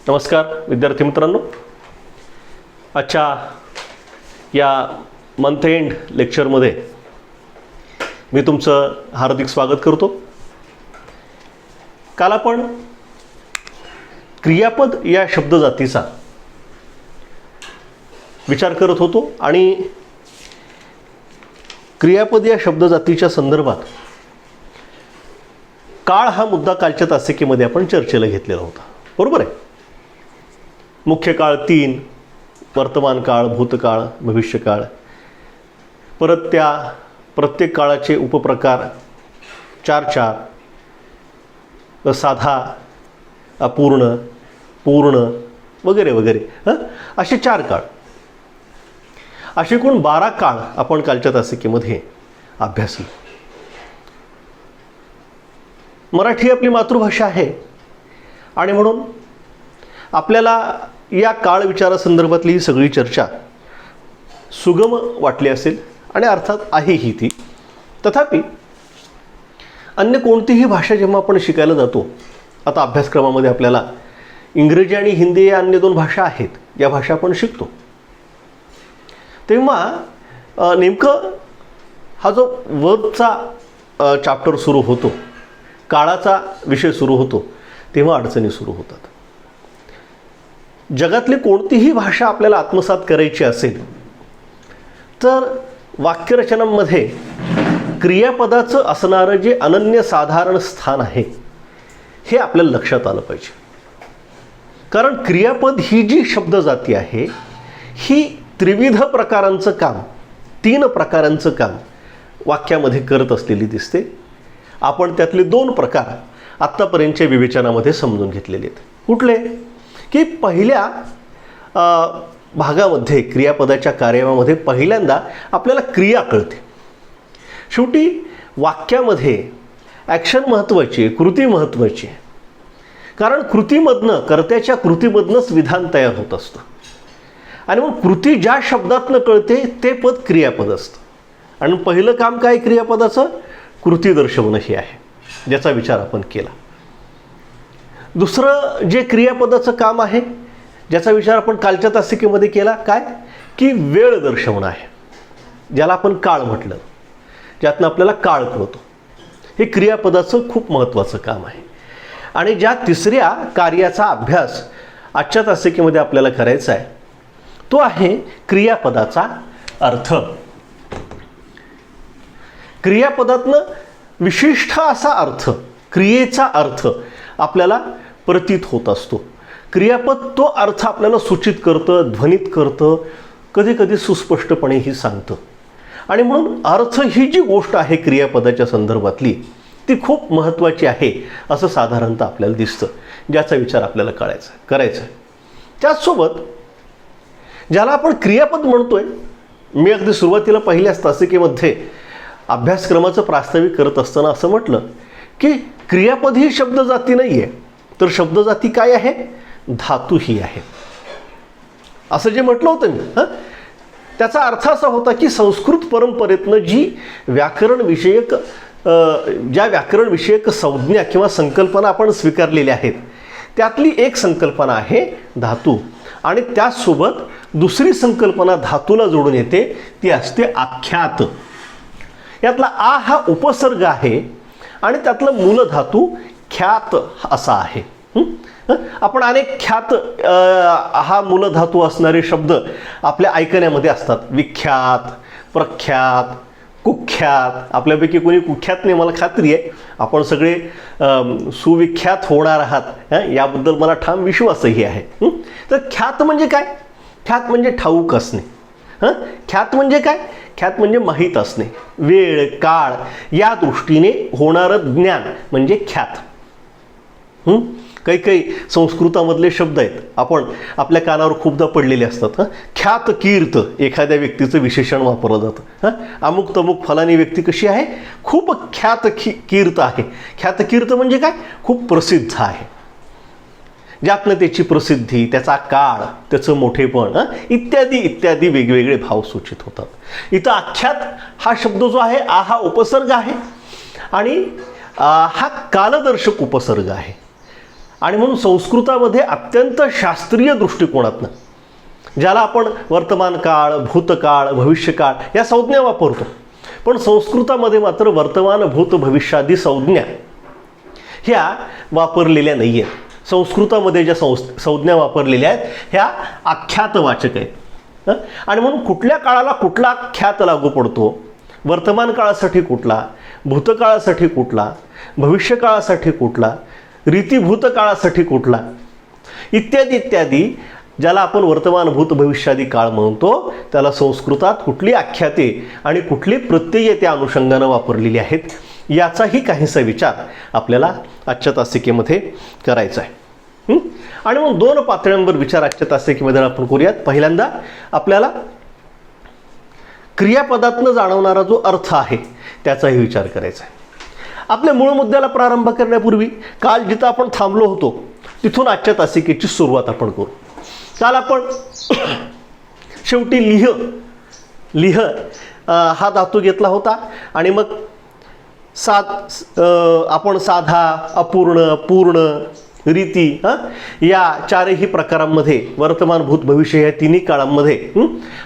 नमस्कार विद्यार्थी मित्रांनो, आजच्या या मंथ एंड लेक्चरमध्ये मी तुमचं हार्दिक स्वागत करतो. काल आपण क्रियापद या शब्दजातीचा विचार करत होतो आणि क्रियापद या शब्दजातीच्या संदर्भात काळ हा मुद्दा कालच्या तासिकेमध्ये आपण चर्चेला घेतलेला होता. बरोबर आहे. मुख्य काळ 3, वर्तमान काळ, भूतकाळ, भविष्यकाळ, परत त्या प्रत्येक काळाचे उपप्रकार 4 साधा, अपूर्ण, पूर्ण वगैरे वगैरे असे 4 काळ, असे एकूण 12 काळ आपण कालच्या तासिकेमध्ये अभ्यासले. मराठी आपली मातृभाषा आहे आणि म्हणून आपल्याला या काळ विचारासंदर्भातली ही सगळी चर्चा सुगम वाटली असेल आणि अर्थात आहेही ती. तथापि अन्य कोणतीही भाषा जेव्हा आपण शिकायला जातो, आता अभ्यासक्रमामध्ये आपल्याला इंग्रजी आणि हिंदी या अन्य 2 भाषा आहेत, या भाषा आपण शिकतो, तेव्हा नेमकं हा जो वर्बचा चॅप्टर सुरू होतो, काळाचा विषय सुरू होतो, तेव्हा अडचणी सुरू होतात. जगातली कोणतीही भाषा आपल्याला आत्मसात करायची असेल तर वाक्यरचनांमध्ये क्रियापदाचं असणारं जे अनन्यसाधारण स्थान आहे हे आपल्याला लक्षात आलं पाहिजे. कारण क्रियापद ही जी शब्दजाती आहे ही त्रिविध प्रकारांचं काम, 3 प्रकारांचं काम वाक्यामध्ये करत असलेली दिसते. आपण त्यातले 2 प्रकार आत्तापर्यंतच्या विवेचनामध्ये समजून घेतलेले आहेत. कुठले? की पहिल्या भागामध्ये क्रियापदाच्या कार्यामध्ये पहिल्यांदा आपल्याला क्रिया कळते. शेवटी वाक्यामध्ये ॲक्शन महत्त्वाची आहे, कृती महत्त्वाची आहे. कारण कृतीमधनं, कर्त्याच्या कृतीमधनंच विधान तयार होत असतं आणि मग कृती ज्या शब्दातनं कळते ते पद क्रियापद असतं. आणि पहिलं काम काय क्रियापदाचं? कृती दर्शवणं हे आहे, ज्याचा विचार आपण केला. दुसरं जे क्रियापदाचं काम आहे, ज्याचा विचार आपण कालच्या तासिकेमध्ये केला, काय? की वेळ दर्शवणं आहे, ज्याला आपण काळ म्हटलं, ज्यातनं आपल्याला काळ कळतो. हे क्रियापदाचं खूप महत्त्वाचं काम आहे. आणि ज्या तिसऱ्या कार्याचा अभ्यास आजच्या तासिकेमध्ये आपल्याला करायचा आहे तो आहे क्रियापदाचा अर्थ. क्रियापदातनं विशिष्ट असा अर्थ, क्रियेचा अर्थ आपल्याला प्रतीत होत असतो. क्रियापद तो अर्थ आपल्याला सूचित करतं, ध्वनित करतं, कधीकधी सुस्पष्टपणेही सांगतं. आणि म्हणून अर्थ ही जी गोष्ट आहे क्रियापदाच्या संदर्भातली ती खूप महत्त्वाची आहे असं साधारणतः आपल्याला दिसतं, ज्याचा विचार आपल्याला करायचा आहे. त्याचसोबत ज्याला आपण क्रियापद म्हणतोय, मी अगदी सुरुवातीला पहिल्याच तासिकेमध्ये अभ्यासक्रमाचं प्रास्ताविक करत असताना असं म्हटलं की क्रियापद ही शब्दजाती नाही आहे, तर शब्दजाती काय आहे? धातू ही आहे. असं जे म्हटलं होतं मी, त्याचा अर्थ असा होता की संस्कृत परंपरेतनं ज्या व्याकरणविषयक संज्ञा किंवा संकल्पना आपण स्वीकारलेल्या आहेत त्यातली एक संकल्पना आहे धातू. आणि त्याचसोबत दुसरी संकल्पना धातूला जोडून येते, ती असते आख्यात. यातला आ हा उपसर्ग आहे आणि त्यातलं मूलधातू ख्यात असा आहे. आपण अनेक ख्यात हा मूलधातू असणारे शब्द आपल्या ऐकण्यामध्ये असतात. विख्यात, प्रख्यात, कुख्यात. आपल्यापैकी कोणी कुख्यात नाही, मला खात्री आहे. आपण सगळे सुविख्यात होणार आहात याबद्दल मला ठाम विश्वासही आहे. तर ख्यात म्हणजे काय? ख्यात म्हणजे ठाऊक असणे. ख्यात म्हणजे काय? ख्यात म्हणजे माहीत असणे. वेळ, काळ या दृष्टीने होणारं ज्ञान म्हणजे ख्यात. काही संस्कृतामधले शब्द आहेत, आपण आपल्या कानावर खूपदा पडलेले असतात. ख्यात कीर्त एखाद्या व्यक्तीचं विशेषण वापरलं जातं. अमुक तमुक फलानी व्यक्ती कशी आहे? खूप ख्यात कीर्त आहे. ख्यात कीर्त म्हणजे काय? खूप प्रसिद्ध आहे. ज्यातनं त्याची प्रसिद्धी, त्याचा काळ, त्याचं मोठेपण इत्यादी इत्यादी वेगवेगळे भाव सूचित होतात. इथं आख्यात हा शब्द जो आहे, आ हा उपसर्ग आहे आणि हा कालदर्शक उपसर्ग आहे. आणि म्हणून संस्कृतामध्ये अत्यंत शास्त्रीय दृष्टिकोनातनं, ज्याला आपण वर्तमान काळ, भूतकाळ, भविष्यकाळ या संज्ञा वापरतो, पण संस्कृतामध्ये मात्र वर्तमान, भूत, भविष्यादी संज्ञा ह्या वापरलेल्या नाही आहेत. संस्कृतामध्ये ज्या संज्ञा वापरलेल्या आहेत ह्या आख्यातवाचक आहेत. आणि म्हणून कुठल्या काळाला कुठला ख्यात लागू पडतो, वर्तमान काळासाठी कुठला, भूतकाळासाठी कुठला, भविष्यकाळासाठी कुठला, रीतिभूत काळासाठी कुठला, इत्यादी इत्यादी, ज्याला आपण वर्तमान, भूत, भविष्यादी काळ म्हणतो, त्याला संस्कृतात कुठली आख्याते आणि कुठली प्रत्यये त्या अनुषंगानं वापरलेली आहेत, याचाही काहीसा विचार आपल्याला आजच्या तासिकेमध्ये करायचा आहे. आणि मग 2 पातळ्यांवर विचार आजच्या तासिकेमध्ये आपण करूयात. पहिल्यांदा आपल्याला क्रियापदातनं जाणवणारा जो अर्थ आहे त्याचाही विचार करायचा आहे. आपल्या मूळ मुद्द्याला प्रारंभ करण्यापूर्वी काल जिथं आपण थांबलो होतो तिथून आजच्या तासिकेची सुरुवात आपण करू. काल आपण शेवटी लिह हा धातू घेतला होता आणि मग आपण साधा, अपूर्ण, पूर्ण, रीती या 4ही प्रकारांमध्ये वर्तमान, भूत, भविष्य या तिन्ही काळांमध्ये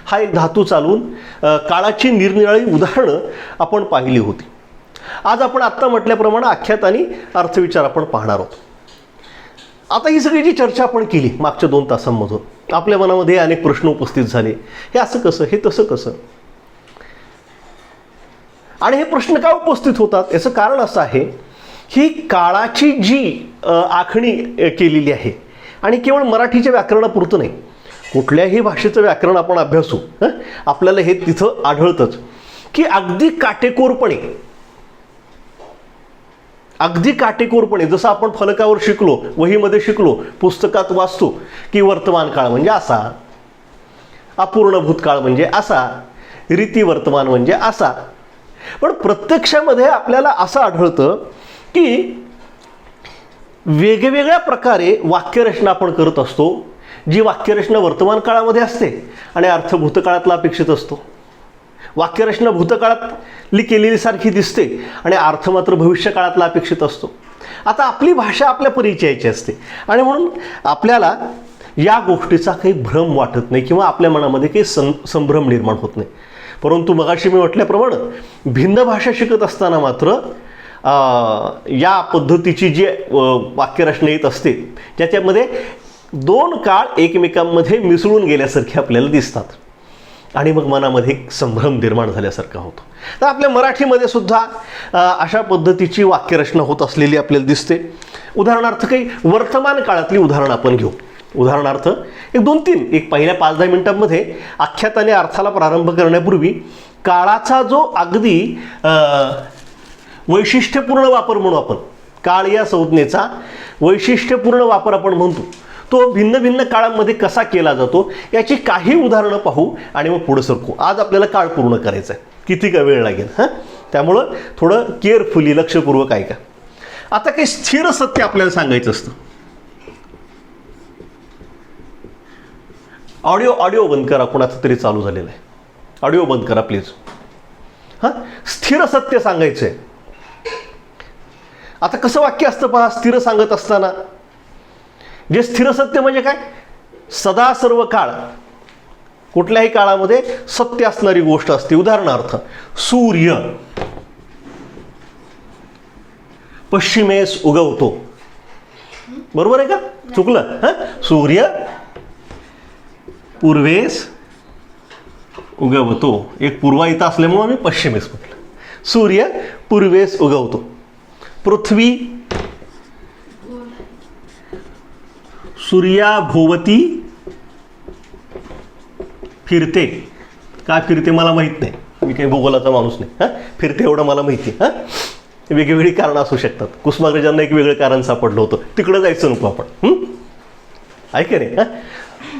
हा एक धातू चालवून काळाची निरनिराळी उदाहरणं आपण पाहिली होती. आज आपण आत्ता म्हटल्याप्रमाणे आख्यात आणि अर्थविचार आपण पाहणार आहोत. आता ही सगळी जी चर्चा आपण केली मागच्या 2 तासांमधून आपल्या मनामध्ये अनेक प्रश्न उपस्थित झाले. हे असं कसं, हे तसं कसं, आणि हे प्रश्न का उपस्थित होतात याचं कारण असं आहे की काळाची जी आखणी केलेली आहे, आणि केवळ मराठीच्या व्याकरणापुरतं नाही, कुठल्याही भाषेचं व्याकरण आपण अभ्यासू आपल्याला हे तिथं आढळतंच की अगदी काटेकोरपणे जसं आपण फलकावर शिकलो, वहीमध्ये शिकलो, पुस्तकात वाचतो की वर्तमान काळ म्हणजे असा, अपूर्ण भूतकाळ म्हणजे असा, रीती वर्तमान म्हणजे असा, पण प्रत्यक्षामध्ये आपल्याला असं आढळतं की वेगवेगळ्या प्रकारे वाक्यरचना आपण करत असतो. जी वाक्यरचना वर्तमान काळामध्ये असते आणि अर्थ भूतकाळातला अपेक्षित असतो. वाक्यरचना भूतकाळातली केलेली सारखी दिसते आणि अर्थ मात्र भविष्य काळातला अपेक्षित असतो. आता आपली भाषा आपल्या परिचयाची असते आणि म्हणून आपल्याला या गोष्टीचा काही भ्रम वाटत नाही किंवा आपल्या मनामध्ये काही संभ्रम निर्माण होत नाही. परंतु मगाशी मी म्हटल्याप्रमाणे भिन्न भाषा शिकत असताना मात्र या पद्धतीची जी वाक्यरचना येत असते ज्याच्यामध्ये 2 काळ एकमेकांमध्ये मिसळून गेल्यासारखे आपल्याला दिसतात आणि मग मनामध्ये संभ्रम निर्माण झाल्यासारखा होतो. तर आपल्या मराठीमध्ये सुद्धा अशा पद्धतीची वाक्यरचना होत असलेली आपल्याला दिसते. उदाहरणार्थ काही वर्तमान काळातली उदाहरणं आपण घेऊ. उदाहरणार्थ एक 2-3 एक पहिल्या 5-10 मिनिटांमध्ये आख्यात आणि अर्थाला प्रारंभ करण्यापूर्वी काळाचा जो अगदी वैशिष्ट्यपूर्ण वापर म्हणू आपण, काळ या संज्ञेचा वैशिष्ट्यपूर्ण वापर आपण म्हणतो, तो भिन्न भिन्न काळांमध्ये कसा केला जातो याची काही उदाहरणं पाहू आणि मग पुढे सरकू. आज आपल्याला काळ पूर्ण करायचा आहे, किती का वेळ लागेल त्यामुळं थोडं केअरफुली लक्षपूर्वक ऐका. आता काही स्थिर सत्य आपल्याला सांगायचं असतं. ऑडिओ बंद करा, कोणाचं तरी चालू झालेलं आहे. ऑडिओ बंद करा प्लीज. स्थिर सत्य सांगायचं आहे. आता कसं वाक्य असतं पहा स्थिर सांगत असताना. जे स्थिर सत्य म्हणजे काय, सदा सर्व काळ कुठल्याही काळामध्ये सत्य असणारी गोष्ट असते. उदाहरणार्थ सूर्य पश्चिमेस उगवतो, बरोबर आहे का, चुकलं. सूर्य पूर्वेस उगवतो, एक पूर्वा इथं असल्यामुळे मी पश्चिमेस म्हटलं. सूर्य पूर्वेस उगवतो. पृथ्वी सूर्याभोवती फिरते. का फिरते मला माहीत नाही, मी काही भूगोलाचा माणूस नाही. फिरते एवढं मला माहिती. वेगवेगळी कारणं असू शकतात. कुसुमाग्रजांना एक वेगळं कारण सापडलं होतं, तिकडं जायचं नको आपण. ऐक रे,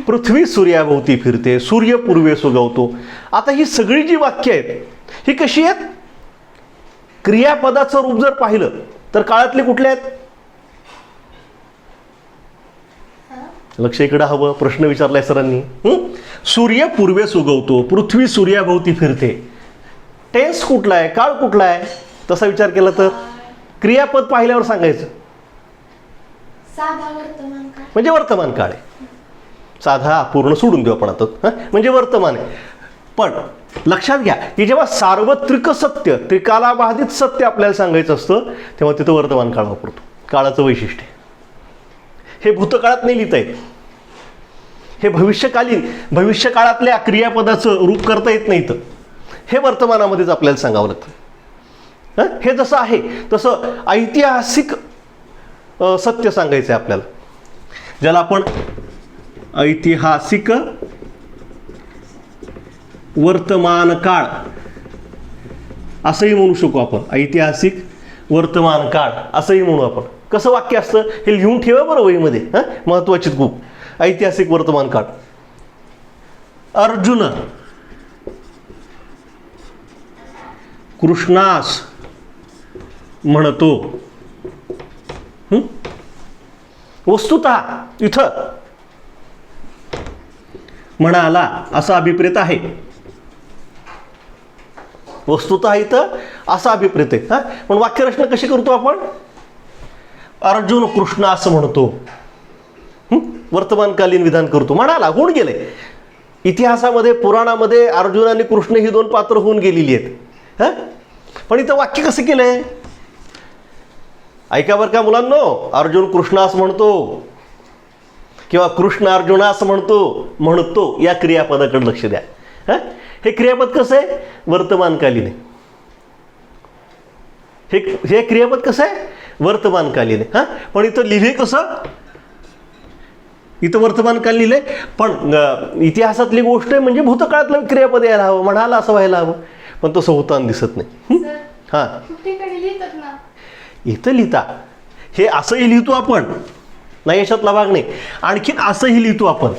पृथ्वी सूर्याभोवती फिरते, सूर्य पूर्वेस उगवतो. आता ही सगळी जी वाक्य आहेत ही कशी आहेत, क्रियापदाचं रूप जर पाहिलं तर काळातले कुठले आहेत. लक्ष इकडं हवं, प्रश्न विचारलाय सरांनी. सूर्य पूर्वेस उगवतो, पृथ्वी सूर्याभोवती फिरते. टेन्स कुठला आहे, काळ कुठला आहे, तसा विचार केला तर क्रियापद पाहिल्यावर सांगायचं. साधा वर्तमान काळ म्हणजे वर्तमान काळ आहे. साधा अपूर्ण सोडून देऊ आपण आता, म्हणजे वर्तमान आहे. पण लक्षात घ्या की जेव्हा सार्वत्रिक सत्य, त्रिकाला बाधित सत्य आपल्याला सांगायचं असतं तेव्हा तिथं वर्तमान काळ वापरतो. काळाचं वैशिष्ट्य हे भूतकाळात नाही लिहिता येत, हे भविष्यकाळातल्या क्रियापदाचं रूप करता येत नाही. तर हे वर्तमानामध्येच आपल्याला सांगावं लागतं. हे जसं आहे तसं ऐतिहासिक सत्य सांगायचं आहे आपल्याला, ज्याला आपण ऐतिहासिक वर्तमान काळ असंही म्हणू शकू. आपण ऐतिहासिक वर्तमान काळ असंही म्हणू आपण. कसं वाक्य असतं हे लिहून ठेवा बरं वहीमध्ये, महत्वाची खूप. ऐतिहासिक वर्तमान काळ. अर्जुन कृष्णास म्हणतो. वस्तुतः इथं म्हणाला असा अभिप्रेत आहे. वस्तुतः इथं असा अभिप्रेत आहे. पण वाक्यरचना कशी करतो आपण? अर्जुन कृष्ण असं म्हणतो, वर्तमानकालीन विधान करतो. म्हणाला, होऊन गेले. इतिहासामध्ये पुराणामध्ये अर्जुन आणि कृष्ण ही दोन पात्र होऊन गेलेली आहेत. पण इथं वाक्य कसं केलंय? ऐका बरं का मुलांनो, अर्जुन कृष्णास म्हणतो किंवा कृष्ण अर्जुनास म्हणतो या क्रियापदाकडे लक्ष द्या. हे क्रियापद कसं आहे? वर्तमानकालीन आहे. हे क्रियापद कसं आहे? वर्तमानकालीन आहे. पण इथं लिहिले कसं? इथं वर्तमानकाल लिहिलंय, पण इतिहासातली गोष्ट आहे म्हणजे भूतकाळातलं क्रियापद यायला हवं, म्हणाला असं व्हायला हवं. पण तसं होताना दिसत नाही. हां, इथं लिहिता हे असंही लिहितो आपण, नाही याच्यातला भाग नाही. आणखीन असंही लिहितो आपण.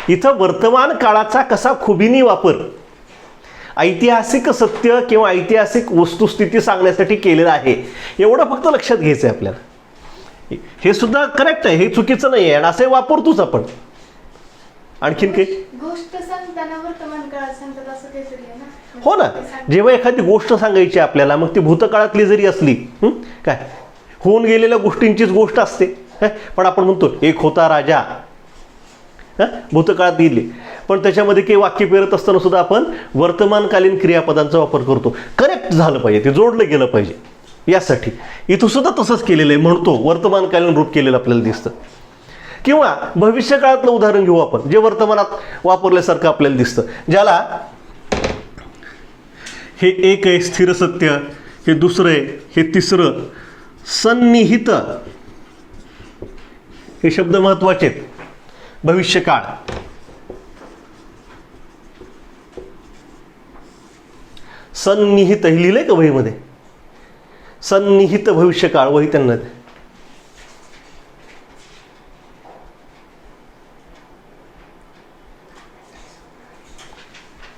इथं वर्तमान काळाचा कसा खुबीनी वापर ऐतिहासिक सत्य किंवा ऐतिहासिक वस्तुस्थिती सांगण्यासाठी केलेला आहे, एवढं फक्त लक्षात घ्यायचं आहे आपल्याला. हे सुद्धा करेक्ट आहे, हे चुकीचं नाही आहे आणि असं वापरतोच आपण. आणखीन काही गोष्ट सांगताना वर्तमान काळात सांगतात असं काहीतरी आहे ना? हो ना. जेव्हा एखादी गोष्ट सांगायची आपल्याला, मग ती भूतकाळातली जरी असली, काय होऊन गेलेल्या गोष्टींचीच गोष्ट असते. पण आपण म्हणतो एक होता राजा, भूतकाळात गेली, पण त्याच्यामध्ये काही वाक्य पेरत असताना सुद्धा आपण वर्तमानकालीन क्रियापदांचा वापर करतो. करेक्ट झालं पाहिजे, ते जोडलं गेलं पाहिजे यासाठी. इथं सुद्धा तसंच केलेलं आहे, म्हणतो वर्तमानकालीन रूप केलेलं आपल्याला दिसतं. किंवा भविष्यकाळातलं उदाहरण घेऊ आपण, जे वर्तमानात वापरल्यासारखं आपल्याला दिसतं, ज्याला हे एक आहे स्थिर सत्य, हे दुसरं आहे, हे तिसरं सन्निहित. हे शब्द महत्वाचे आहेत. भविष्यकाळ, सन्निहित हे लिहिलंय का वहीमध्ये? सन्निहित भविष्यकाळ वही त्यांना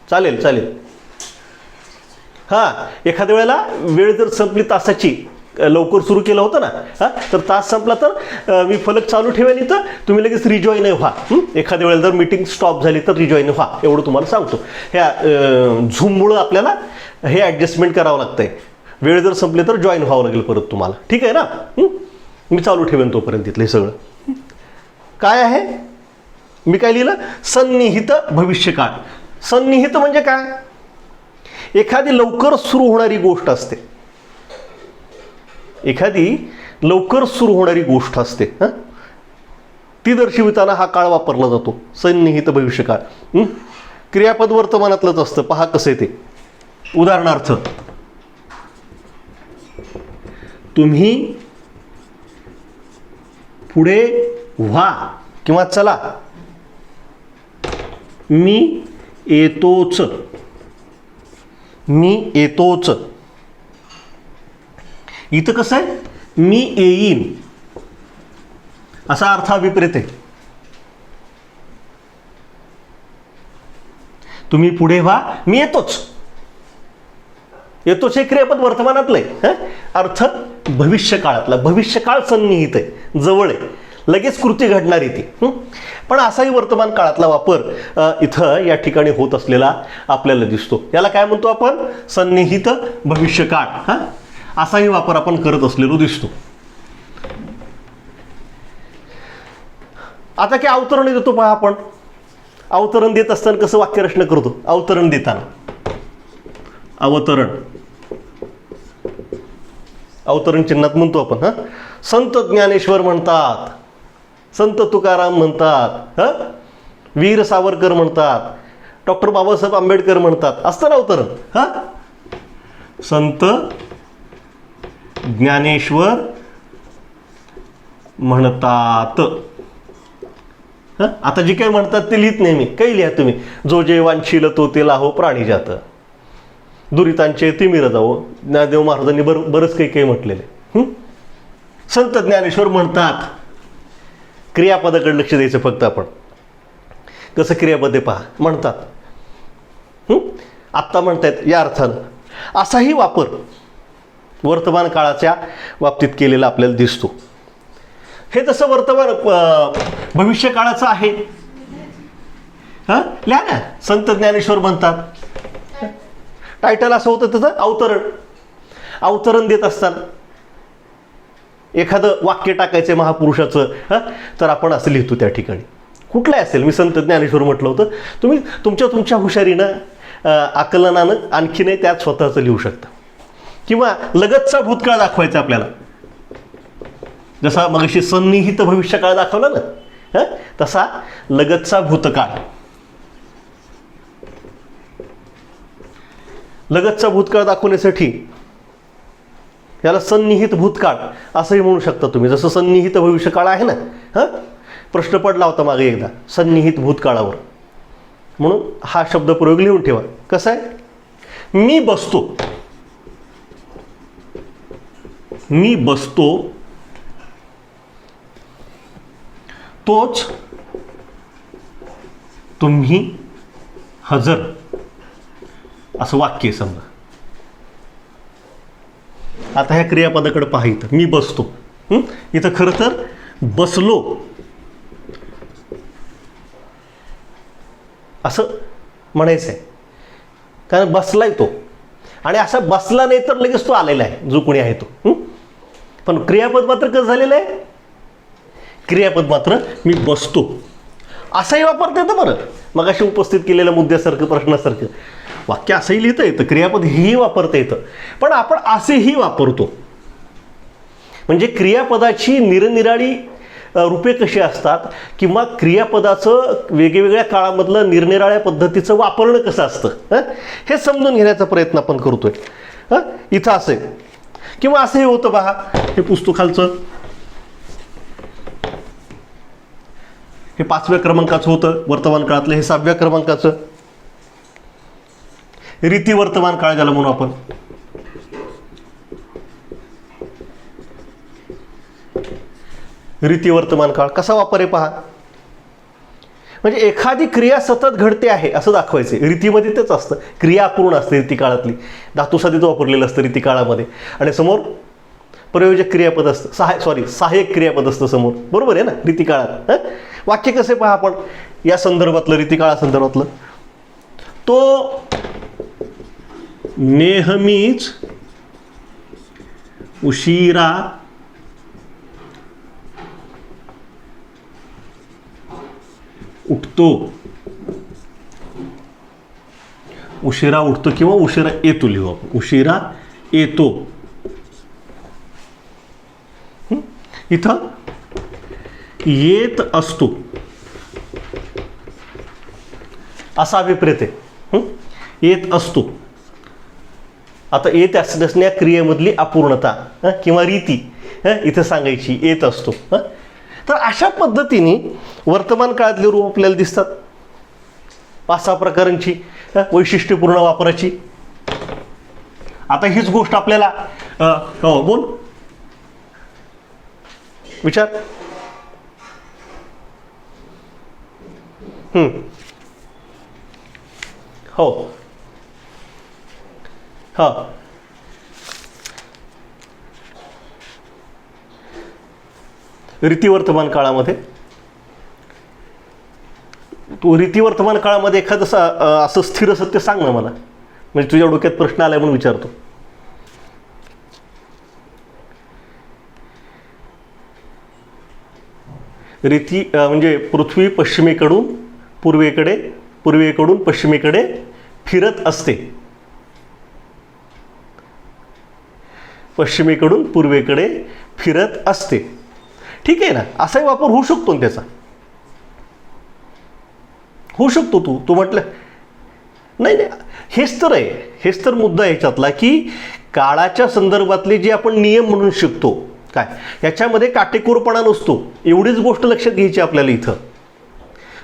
चालेल. हां, एखाद्या वेळेला वेळ जर संपली तासाची, लवकर सुरू केलं होतं ना, तर तास संपला तर मी फलक चालू ठेवेन इथं, तुम्ही लगेच रिजॉईन व्हा. एखाद्या वेळेला जर मीटिंग स्टॉप झाली तर रिजॉईन व्हा, एवढं तुम्हाला सांगतो. ह्या झूममुळं आपल्याला हे ॲडजस्टमेंट करावं लागतंय. वेळ जर संपले तर जॉईन व्हावं लागेल परत तुम्हाला. ठीक आहे ना? मी चालू ठेवेन तोपर्यंत तिथलं हे सगळं. काय आहे? मी काय लिहिलं? सन्निहित भविष्यकाळ. सन्निहित म्हणजे काय? एखादी लवकर सुरू होणारी गोष्ट असते, एखादी लवकर सुरू होणारी गोष्ट असते, ती दर्शविताना हा काळ वापरला जातो, सन्निहित भविष्यकाळ. क्रियापद वर्तमानातलंच असतं. पहा कसं आहे ते. उदाहरणार्थ, तुम्ही पुढे व्हा किंवा चला, मी येतोच. इथं कसं आहे? मी येईन असा अर्थ अभिप्रेत आहे. तुम्ही पुढे व्हा, मी येतोच. हे क्रियापद वर्तमानातलं आहे, अर्थ भविष्यकाळातला. भविष्यकाळ सन्निहित आहे, जवळ आहे, लगेच कृती घडणारी ती. पण असाही वर्तमान काळातला वापर इथं या ठिकाणी होत असलेला आपल्याला दिसतो. याला काय म्हणतो आपण? सन्निहित भविष्यकाळ. असाही वापर आपण करत असलेलो दिसतो. आता काय अवतरण देतो पहा आपण. अवतरण देत असताना कसं वाक्यरचना करतो? अवतरण देताना अवतरण चिन्हात म्हणतो आपण. संत ज्ञानेश्वर म्हणतात, संत तुकाराम म्हणतात, वीर सावरकर म्हणतात, डॉक्टर बाबासाहेब आंबेडकर म्हणतात, असतं ना अवतरण. संत ज्ञानेश्वर म्हणतात. आता जे काही म्हणतात ते लिहित नाही मी. काही लिहा तुम्ही. जो जे वांछील तो ते लाहो प्राणी जात, दुरितांचे तिमिर जावो. ज्ञानदेव महाराजांनी बरंच काही काही म्हटलेलं. संत ज्ञानेश्वर म्हणतात. क्रियापदाकडे लक्ष द्यायचं फक्त आपण. कसं क्रियापदे पहा. म्हणतात, आत्ता म्हणतायत या अर्थानं. असाही वापर वर्तमान काळाच्या बाबतीत केलेला आपल्याला दिसतो. हे तसं वर्तमान भविष्य काळाचं आहे. लिहा ना. संत ज्ञानेश्वर म्हणतात. टायटल असं होतं त्याचं अवतरण देत असताना एखादं वाक्य टाकायचं महापुरुषाचं, तर आपण असं लिहितो त्या ठिकाणी. कुठलंही असेल. मी संत ज्ञानेश्वर म्हटलं होतं. तुम्ही तुमच्या हुशारीनं आकलनानं आणखीनही त्यात स्वतःचं लिहू शकता. किंवा लगतचा भूतकाळ दाखवायचा आपल्याला. जसा मगाशी सन्निहित भविष्यकाळ दाखवला ना, तसा लगतचा भूतकाळ. लगतचा भूतकाळ दाखवण्यासाठी याला सन्निहित भूतकाळ असंही म्हणू शकता तुम्ही. जसं सन्निहित भविष्यकाळ आहे ना, प्रश्न पडला होता मागे एकदा सन्निहित भूतकाळावर. म्हणून हा शब्दप्रयोग लिहून ठेवा. कसा आहे? मी बसतो तोच तुम्ही हजर, असं वाक्य आहे समजा. आता ह्या क्रियापदाकडे पहा. इथं मी बसतो. इथं खरं तर बसलो असं म्हणायचं आहे. कारण बसलाय तो, आणि असा बसला नाही तर लगेच तो आलेला आहे जो कोणी आहे तो. पण क्रियापद मात्र कसं झालेलं आहे? क्रियापद मात्र मी बसतो असंही वापरता येतं. बरं, मगाशी उपस्थित केलेल्या मुद्द्यासारखं प्रश्नासारखं वाक्य असंही लिहिता येतं. क्रियापद हेही वापरता येतं. पण आपण असेही वापरतो. म्हणजे क्रियापदाची निरनिराळी रूपे कशी असतात, किंवा क्रियापदाचं वेगवेगळ्या काळामधलं निरनिराळ्या पद्धतीचं वापरणं कसं असतं, हे समजून घेण्याचा प्रयत्न आपण करतोय. इथं असं आहे. किंवा असंही होतं पहा. हे पुस्तक खालचं हे 5व्या क्रमांकाचं होतं वर्तमान काळातलं. हे 6व्या क्रमांकाचं रीती वर्तमान काळ ज्याला म्हणू आपण. रीती वर्तमान काळ कसा वापर आहे पहा. म्हणजे एखादी क्रिया सतत घडते आहे असं दाखवायचं. रीतीमध्ये तेच असतं. क्रिया अपूर्ण असते रीती काळातली. धातुसाधित वापरलेलं असतं रीती काळामध्ये. आणि समोर प्रयोजक क्रियापद असतं. सहाय्यक क्रियापद असतं समोर. बरोबर आहे ना रीती काळात. वाक्य कसे पहा आपण या संदर्भातलं, रीती काळासंदर्भातलं. तो नेहमीच उशिरा उठतो. उशिरा उठतो किंवा उशिरा येतो लिहू आपण. उशिरा येतो. इथं येत असतो असा अभिप्रेत आहे. येत असतो. आता येत असण्या क्रियेमधली अपूर्णता किंवा रीती इथं सांगायची. येत असतो. तर अशा पद्धतीने वर्तमान काळातले रूप आपल्याला दिसतात. 5-6 प्रकारांची वैशिष्ट्यपूर्ण वापराची. आता हीच गोष्ट आपल्याला हो बोल विचार. हो हा. रीती वर्तमान काळामध्ये तू रीती वर्तमान काळामध्ये एखादं असं स्थिर सत्य सांग ना मला. म्हणजे तुझ्या डोक्यात प्रश्न आलाय म्हणून विचारतो. म्हणजे पृथ्वी पूर्वेकडून पश्चिमेकडे फिरत असते. पश्चिमेकडून पूर्वेकडे फिरत असते. ठीक आहे ना, असाही वापर होऊ शकतो ना त्याचा. होऊ शकतो. तू म्हटलं नाही, हेच तर मुद्दा आहे ह्याच्यातला, की काळाच्या संदर्भातले जे आपण नियम म्हणून शिकतो काय, ह्याच्यामध्ये काटेकोरपणा नसतो. एवढीच गोष्ट लक्षात घ्यायची आपल्याला इथं.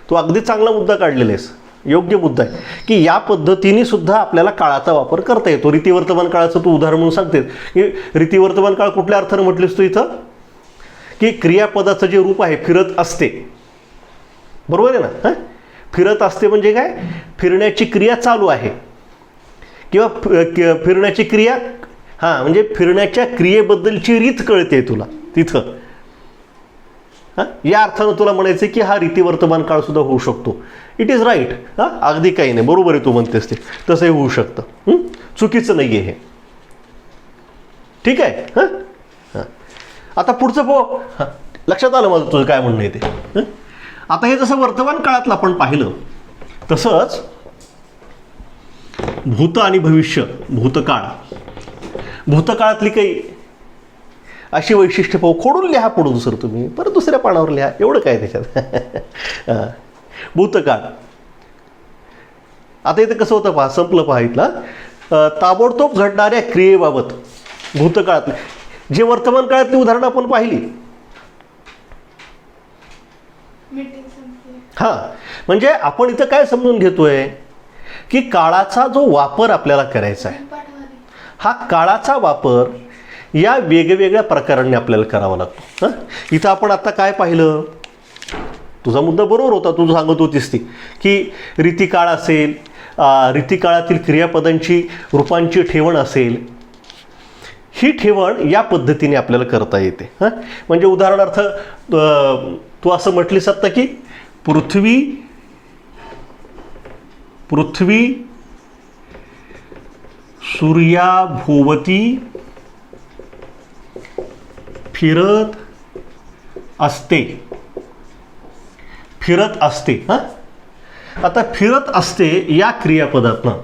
तू अगदी चांगला मुद्दा काढलेला आहेस, योग्य मुद्दा आहे, की या पद्धतीने सुद्धा आपल्याला काळाचा वापर करता येतो. रीतिवर्तमान काळाचं तू उदाहरण म्हणून सांगतेस, की रीतिवर्तमान काळ कुठल्या अर्थानं म्हटलीस तू इथं, की क्रियापदाचं जे रूप आहे फिरत असते. बरोबर आहे ना? हां, फिरत असते म्हणजे काय, फिरण्याची क्रिया चालू आहे किंवा फिरण्याची क्रिया, हां म्हणजे फिरण्याच्या क्रियेबद्दलची रीत कळते तुला तिथं. हां, या अर्थानं तुला म्हणायचं की हा रीतिवर्तमान काळसुद्धा होऊ शकतो. It is right. हां, अगदी काही नाही, बरोबर आहे तू म्हणतेस ते, तसंही होऊ शकतं. चुकीचं नाही आहे हे. ठीक आहे. हां हां, आता पुढचं पाहू. हां, लक्षात आलं माझं तुझं काय म्हणणं आहे ते. आता हे जसं वर्तमान काळातलं आपण पाहिलं, तसंच भूत आणि भविष्य, भूतकाळातली काही अशी वैशिष्ट्य पाहू. खोडून लिहा पुढून सर तुम्ही, परत दुसऱ्या पानावर लिहा, एवढं काय त्याच्यात. भूतकाळ. आता इथं कसं होतं पहा, संपलं पहा इथलं. ताबडतोब घडणाऱ्या क्रियेबाबत भूतकाळातले जे वर्तमान काळातली उदाहरणं आपण पाहिली. मीटिंग संपली. हां, म्हणजे आपण इथं काय समजून घेतोय, की काळाचा जो वापर आपल्याला करायचा आहे, पाठवाली. हा काळाचा वापर या वेगवेगळ्या प्रकारांनी आपल्याला करावा लागतो. हां, इथं आपण आता काय पाहिलं, तुझा मुद्दा बरोबर होता, तू सांगत होतीस ती, की रीतिकाळ असेल, रीतिकाळातील क्रियापदांची रूपांची ठेवण असेल, ही ठेवण या पद्धतीने आपल्याला करता येते. हां, म्हणजे उदाहरणार्थ तू असं म्हटलीस आत्ता की पृथ्वी सूर्याभोवती फिरत असते. हां, आता फिरत असते या क्रियापदातनं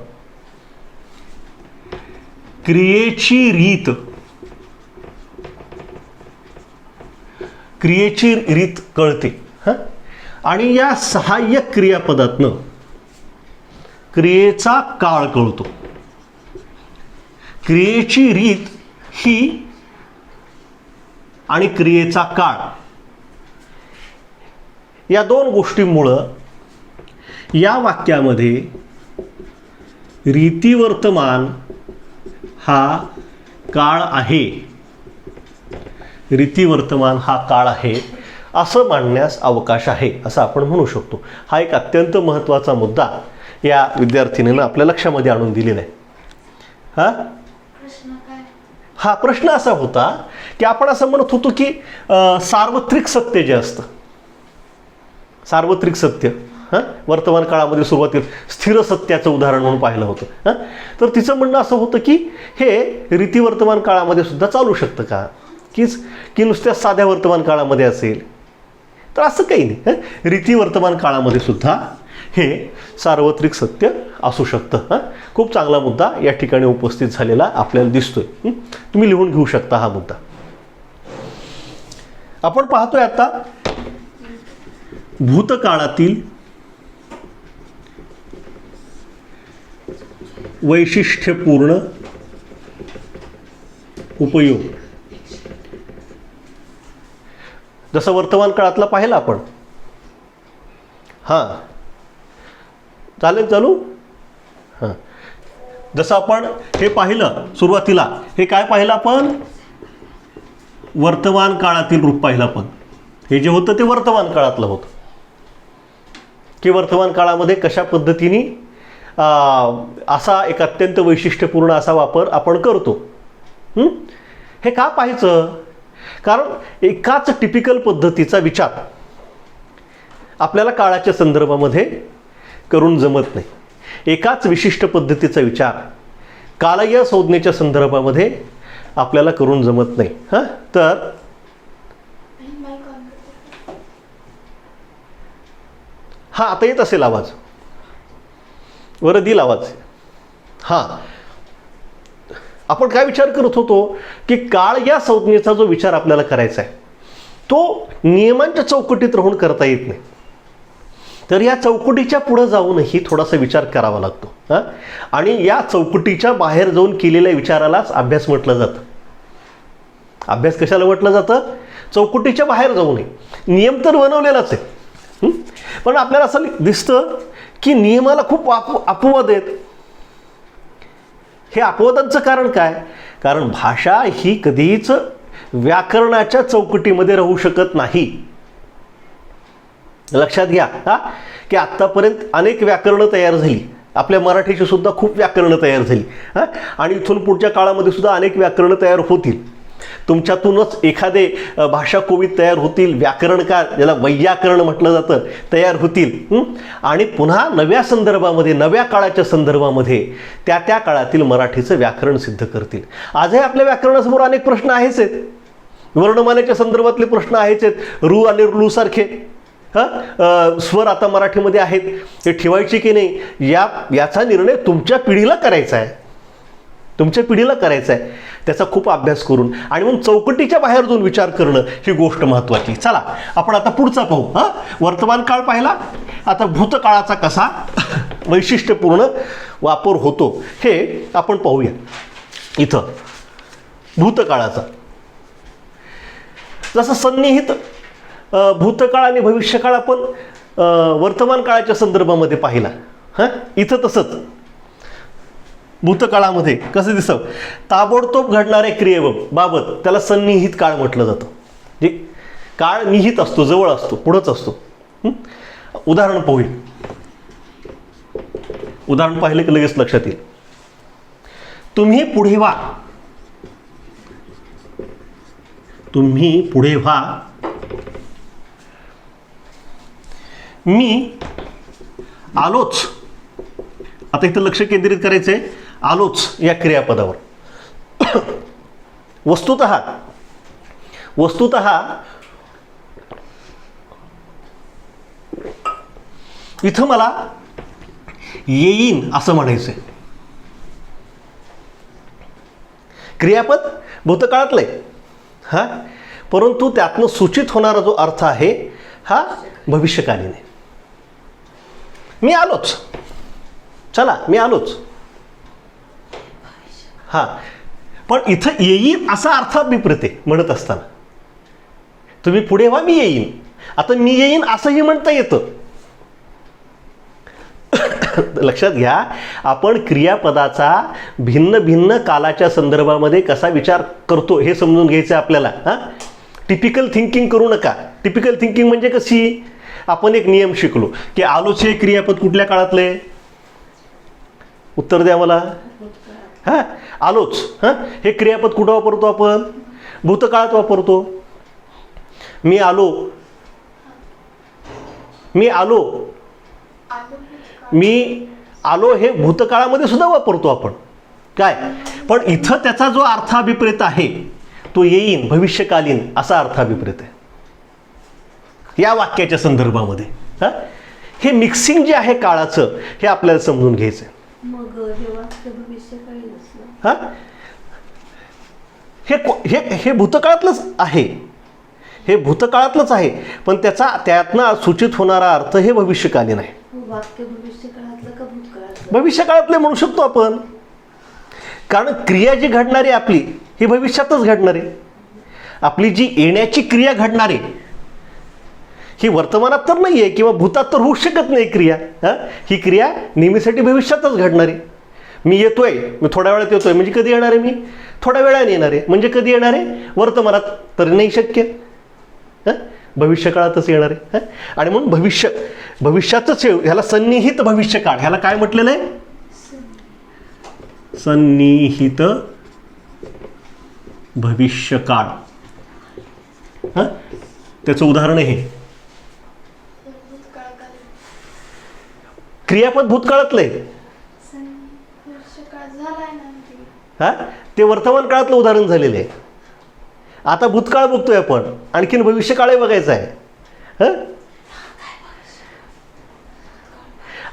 क्रियेची रीत कळते. हां, आणि या सहाय्यक क्रियापदातनं क्रियेचा काळ कळतो. क्रियेची रीत ही आणि क्रियेचा काळ या दोन गोष्टींमुळं या वाक्यामध्ये रीतिवर्तमान हा काळ आहे, रीतिवर्तमान हा काळ आहे असं मानण्यास अवकाश आहे, असं आपण म्हणू शकतो. हा एक अत्यंत महत्त्वाचा मुद्दा या विद्यार्थिनीनं आपल्या लक्षामध्ये आणून दिलेला आहे. हां, प्रश्न काय? हा प्रश्न असा होता की आपण असं म्हणत होतो की सार्वत्रिक सत्य जे असतं, सार्वत्रिक सत्य, हां, वर्तमान काळामध्ये सुरुवातीला स्थिर सत्याचं उदाहरण म्हणून पाहिलं होतं. हां, तर तिचं म्हणणं असं होतं की हे रीतिवर्तमान काळामध्ये सुद्धा चालू शकतं का, की नुसत्या साध्या वर्तमान काळामध्ये असेल. तर असं काही नाही. हां, रीतिवर्तमान काळामध्ये सुद्धा हे सार्वत्रिक सत्य असू शकतं. हां, खूप चांगला मुद्दा या ठिकाणी उपस्थित झालेला आपल्याला दिसतोय. तुम्ही लिहून घेऊ शकता हा मुद्दा. आपण पाहतोय आता भूतकाळातील वैशिष्ट्यपूर्ण उपयोग. जसं वर्तमान काळातला पाहिला आपण. हां, चालू. हां, जसं आपण हे पाहिलं सुरुवातीला, हे काय पाहिलं आपण, वर्तमान काळातील रूप पाहिलं आपण. हे जे होतं ते वर्तमान काळातलं होतं, की वर्तमान काळामध्ये कशा पद्धतीने असा एक अत्यंत वैशिष्ट्यपूर्ण असा वापर आपण करतो. हे का पाहायचं, कारण एकाच टिपिकल पद्धतीचा विचार आपल्याला काळाच्या संदर्भामध्ये करून जमत नाही. एकाच विशिष्ट पद्धतीचा विचार कालय संज्ञेच्या संदर्भामध्ये आपल्याला करून जमत नाही. हां, तर हां, आता येत असेल आवाज? बरं, दिल आवाज. हां, आपण काय विचार करत होतो की काळ या संज्ञेचा जो विचार आपल्याला करायचा आहे तो नियमांच्या चौकटीत राहून करता येत नाही. तर या चौकटीच्या पुढं जाऊनही थोडासा विचार करावा लागतो. हां, आणि या चौकटीच्या बाहेर जाऊन केलेल्या विचारालाच अभ्यास म्हटलं जातं. अभ्यास कशाला म्हटलं जातं? चौकटीच्या बाहेर जाऊ नये. नियम तर बनवलेलाच आहे, पण आपल्याला असं दिसतं की नियमाला खूप अपवाद आहेत. हे अपवादांचं कारण काय? कारण भाषा ही कधीच व्याकरणाच्या चौकटीमध्ये राहू शकत नाही. लक्षात घ्या हा, की आत्तापर्यंत अनेक व्याकरणं तयार झाली. आपल्या मराठीची सुद्धा खूप व्याकरणं तयार झाली. हां, आणि इथून पुढच्या काळामध्ये सुद्धा अनेक व्याकरणं तयार होतील. तुमच्यातूनच एखादे भाषा कोविद तयार होतील, व्याकरणकार ज्याला वैयाकरण म्हटलं जातं तयार होतील. आणि पुन्हा नव्या संदर्भामध्ये, नव्या काळाच्या संदर्भामध्ये त्या त्या काळातील मराठीचं व्याकरण सिद्ध करतील. आजही आपल्या व्याकरणासमोर अनेक प्रश्न आहेच आहेत. वर्णमालेच्या संदर्भातले प्रश्न आहेच आहेत. रू आणि ऋ सारखे स्वर आता मराठीमध्ये आहेत, हे ठेवायचे की नाही याचा निर्णय तुमच्या पिढीला करायचा आहे. तुमच्या पिढीला करायचा आहे त्याचा खूप अभ्यास करून, आणि मग चौकटीच्या बाहेर जाऊन विचार करणं ही गोष्ट महत्त्वाची. चला आपण आता पुढचा पाहू. हां, वर्तमान काळ पाहिला, आता भूतकाळाचा कसा वैशिष्ट्यपूर्ण वापर होतो हे आपण पाहूया. इथं भूतकाळाचा जसं सन्निहित भूतकाळ आणि भविष्यकाळ आपण वर्तमान काळाच्या संदर्भामध्ये पाहिला. हां, इथं तसंच भूतकाळामध्ये कसं दिसतं, ताबडतोब घडणाऱ्या क्रियेबाबत त्याला सन्निहित काळ म्हटलं जातं. जे काळ निहित असतो, जवळ असतो, पुढंच असतो. उदाहरण पाहूया. उदाहरण पाहिलं की लगेच लक्षात येईल. तुम्ही पुढे व्हा. तुम्ही पुढे व्हा. मी आलोच. आता इथं लक्ष केंद्रित करायचं आहे आलोच या क्रियापदावर. वस्तुतः इथं मला येईन असं म्हणायचंय. क्रियापद भूतकाळातलं आहे. हां, परंतु त्यातनं सूचित होणारा जो अर्थ आहे हा भविष्यकालीन आहे. मी आलोच. चला, मी आलोच. हां, पण इथं येईन असा अर्थ अभिप्रेत आहे म्हणत असताना. तुम्ही पुढे व्हा, मी येईन. आता मी येईन असंही म्हणता येतं. लक्षात घ्या, आपण क्रियापदाचा भिन्न भिन्न कालाच्या संदर्भामध्ये कसा विचार करतो हे समजून घ्यायचं आपल्याला. हां, टिपिकल थिंकिंग करू नका. टिपिकल थिंकिंग म्हणजे कशी, आपण एक नियम शिकलो की आलोच हे क्रियापद कुठल्या काळातले, उत्तर द्या मला. हां, आलोच. हां, हे क्रियापद कुठं वापरतो आपण? भूतकाळात वापरतो. मी आलो. मी आलो. मी आलो हे भूतकाळामध्ये सुद्धा वापरतो आपण. काय, पण इथं त्याचा जो अर्थाभिप्रेत आहे तो येईन, भविष्यकालीन असा अर्थाभिप्रेत आहे या वाक्याच्या संदर्भामध्ये. हां, हे मिक्सिंग जे आहे काळाचं हे आपल्याला समजून घ्यायचं आहे. मग हे वाक्य भविष्यकाळी नसलं. हां, हे भूतकाळातलंच आहे. हे भूतकाळातलंच आहे, पण त्यातनं सूचित होणारा अर्थ हे भविष्यकालीन आहे. वाक्य भविष्यकाळातलं का भूतकाळातलं? भविष्यकाळातले म्हणू शकतो आपण, कारण क्रिया जी घडणारी आपली ही भविष्यातच घडणार आहे. आपली जी येण्याची क्रिया घडणार आहे ही वर्तमानात तर नाही आहे किंवा भूतात तर होऊ शकत नाही क्रिया. हां, ही क्रिया नेहमीसाठी भविष्यातच घडणार आहे. मी येतोय, मी थोड्या वेळात येतोय म्हणजे कधी येणार आहे? मी थोड्या वेळाने येणार आहे म्हणजे कधी येणार आहे? वर्तमानात तर नाही शक्य. हां, भविष्यकाळातच येणार आहे. हां, आणि म्हणून भविष्यातच ह्याला सन्निहित भविष्यकाळ ह्याला काय म्हटलेलं आहे? सन्निहित भविष्यकाळ. हां, त्याचं उदाहरण आहे क्रियापद भूतकाळातलं आहे. हां, ते वर्तमान काळातलं उदाहरण झालेलं आहे. आता भूतकाळ बघतोय आपण, आणखीन भविष्यकाळही बघायचा आहे. हां,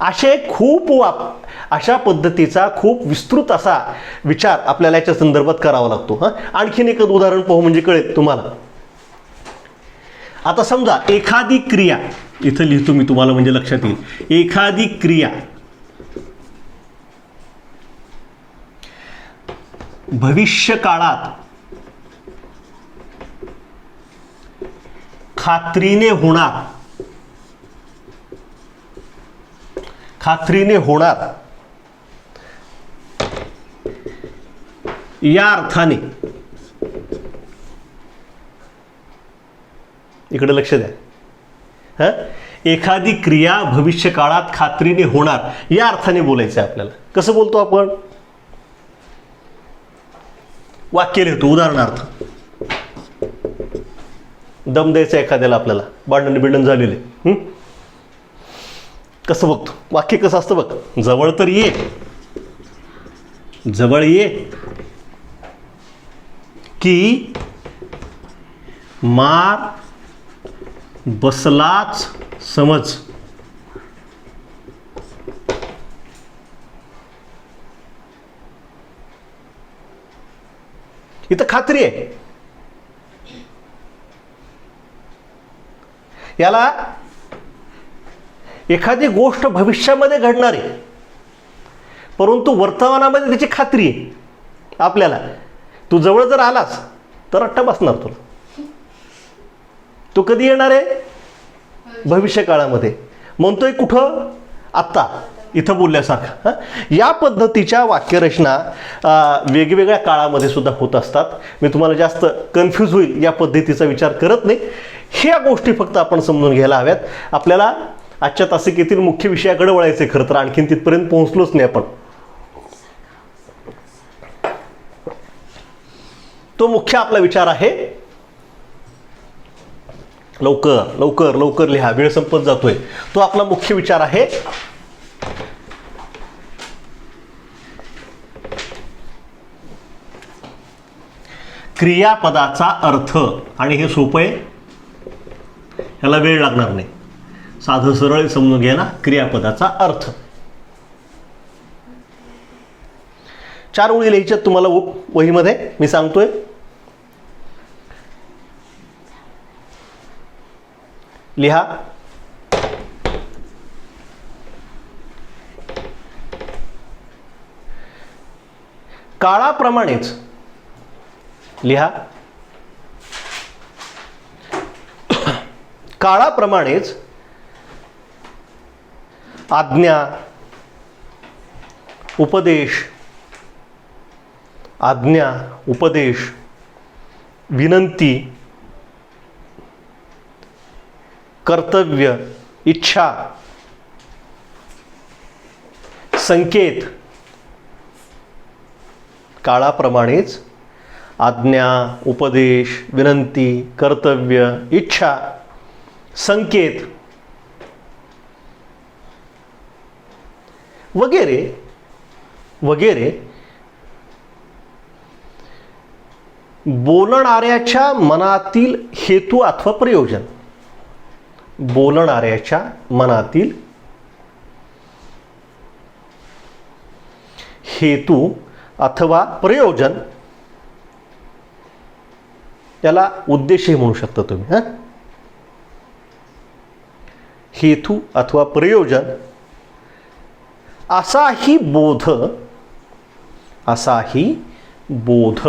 असे खूप अशा पद्धतीचा खूप विस्तृत असा विचार आपल्याला याच्या संदर्भात करावा लागतो. हां, आणखीन एक उदाहरण पाहू म्हणजे कळेल तुम्हाला. आता समजा एखादी क्रिया, इथं लिहितो मी तुम्हाला म्हणजे लक्षात येईल. एखादी क्रिया भविष्य काळात खात्रीने होणार या अर्थाने, इकडे लक्ष द्या. हां, एखादी क्रिया भविष्य काळात खात्रीने होणार या अर्थाने बोलायचं आहे आपल्याला. कसं बोलतो आपण? वाक्य लिहितो. उदाहरणार्थ, दम द्यायचा एखाद्याला, आपल्याला भांडण झालेले. कसं बघतो वाक्य? कसं असतं बघ. जवळ तर ये, जवळ ये की मार बसलाच समज. इथं खात्री आहे. याला एखादी गोष्ट भविष्यामध्ये घडणार आहे, परंतु वर्तमानामध्ये त्याची खात्री आहे आपल्याला. तू जवळ जर आलास तर अट्टा बसणार तुला. तो कधी येणार आहे? भविष्य काळामध्ये. म्हणतोय कुठं? आत्ता, इथं बोलल्यासारखं. या पद्धतीच्या वाक्यरचना वेगवेगळ्या काळामध्ये सुद्धा होत असतात. मी तुम्हाला जास्त कन्फ्यूज होईल या पद्धतीचा विचार करत नाही. ह्या गोष्टी फक्त आपण समजून घ्यायला हव्यात. आपल्याला आजच्या तासिकेतील मुख्य विषयाकडे वळायचे. खरं तर आणखीन तिथपर्यंत पोहोचलोच नाही आपण. तो मुख्य आपला विचार आहे. लवकर लवकर लवकर लिहा, वेळ संपत जातोय. तो आपला मुख्य विचार आहे क्रियापदाचा अर्थ. आणि हे सोपं आहे, ह्याला वेळ लागणार नाही. साधं सरळ समजून घ्या ना. क्रियापदाचा अर्थ 4 ओळी लिहायच्यात तुम्हाला वहीमध्ये. मी सांगतोय. लिहा. काळाप्रमाणेच लिहा. काळाप्रमाणेच आज्ञा, उपदेश, विनंती, कर्तव्य, इच्छा, संकेत. काळाप्रमाणेच आज्ञा, उपदेश, विनंती, कर्तव्य, इच्छा, संकेत वगैरे वगैरे बोलणाऱ्याच्या मनातील हेतू अथवा प्रयोजन. बोलणाऱ्याच्या मनातील हेतू अथवा प्रयोजन, त्याला उद्देशही म्हणू शकता तुम्ही. हां, हेतू अथवा प्रयोजन असाही बोध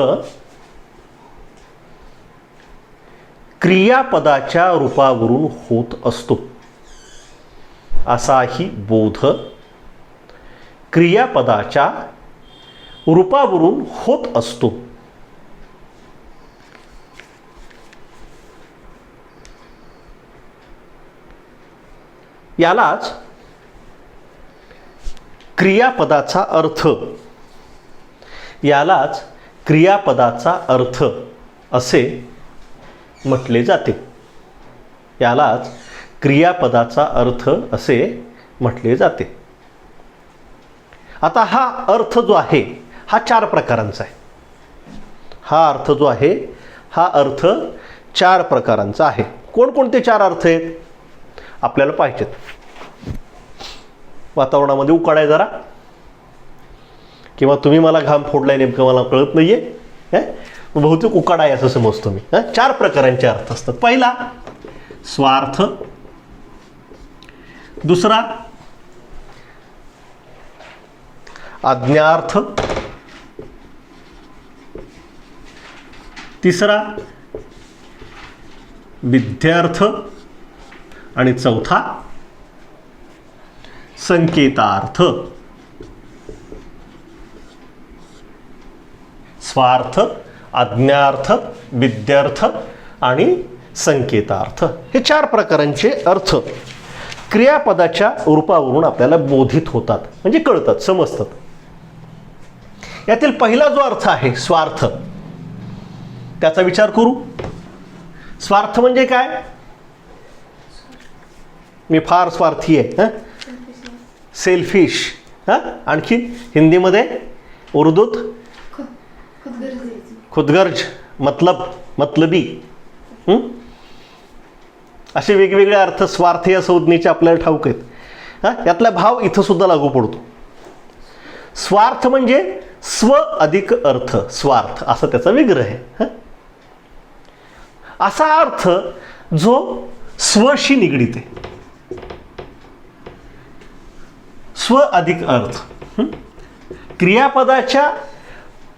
क्रियापदाच्या रूपावरून होत असतो. असाही बोध क्रियापदाच्या रूपावरून होत असतो. यालाच क्रियापदाचा अर्थ असे म्हटले जाते. यालाच क्रियापदाचा अर्थ असे म्हटले जाते. आता हा अर्थ जो आहे हा 4 प्रकारांचा आहे. हा अर्थ जो आहे हा अर्थ 4 प्रकारांचा आहे. कोणकोणते 4 अर्थ आहेत आपल्याला पाहिजेत. वातावरणामध्ये उकाडा आहे जरा, किंवा तुम्ही मला घाम फोडलाय नेमकं मला कळत नाहीये, बहुतेक उकाडा आहे असं समजतो मी. 4 प्रकारांचे अर्थ असतात. पहिला स्वार्थ, दुसरा आज्ञार्थ, तिसरा विद्यार्थ आणि चौथा संकेतार्थ. स्वार्थ, आज्ञार्थ, विद्यार्थ आणि संकेतार्थ हे 4 प्रकारांचे अर्थ क्रियापदाच्या रूपावरून आपल्याला बोधित होतात, म्हणजे कळतात, समजतात. यातील पहिला जो अर्थ आहे स्वार्थ, त्याचा विचार करू. स्वार्थ म्हणजे काय? मी फार स्वार्थी आहे, सेल्फिश. आणखी हिंदीमध्ये, उर्दूत खुदगर्ज, मतलबी. असे वेगवेगळे अर्थ स्वार्थ या संज्ञेचे आपल्याला ठाऊक आहेत. यातला भाव इथं सुद्धा लागू पडतो. स्वार्थ म्हणजे स्व अधिक अर्थ, स्वार्थ असा त्याचा विग्रह आहे. असा अर्थ जो स्वशी निगडीत आहे. स्व अधिक अर्थ, क्रियापदाच्या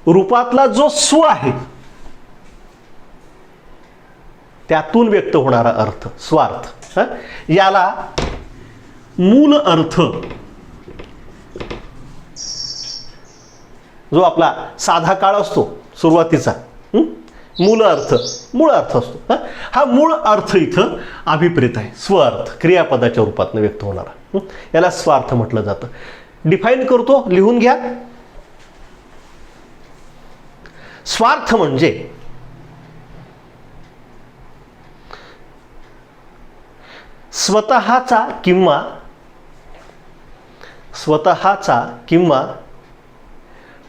रूपातला जो स्व आहे त्यातून व्यक्त होणारा अर्थ स्वार्थ. याला मूल अर्थ, जो आपला साधा काळ असतो सुरुवातीचा, मूळ अर्थ असतो. हा मूळ अर्थ इथं अभिप्रेत आहे. स्वार्थ क्रियापदाच्या रूपात व्यक्त होणारा, याला स्वार्थ म्हटलं जातं. डिफाईन करतो, लिहून घ्या. स्वार्थ म्हणजे स्वतःचा किंवा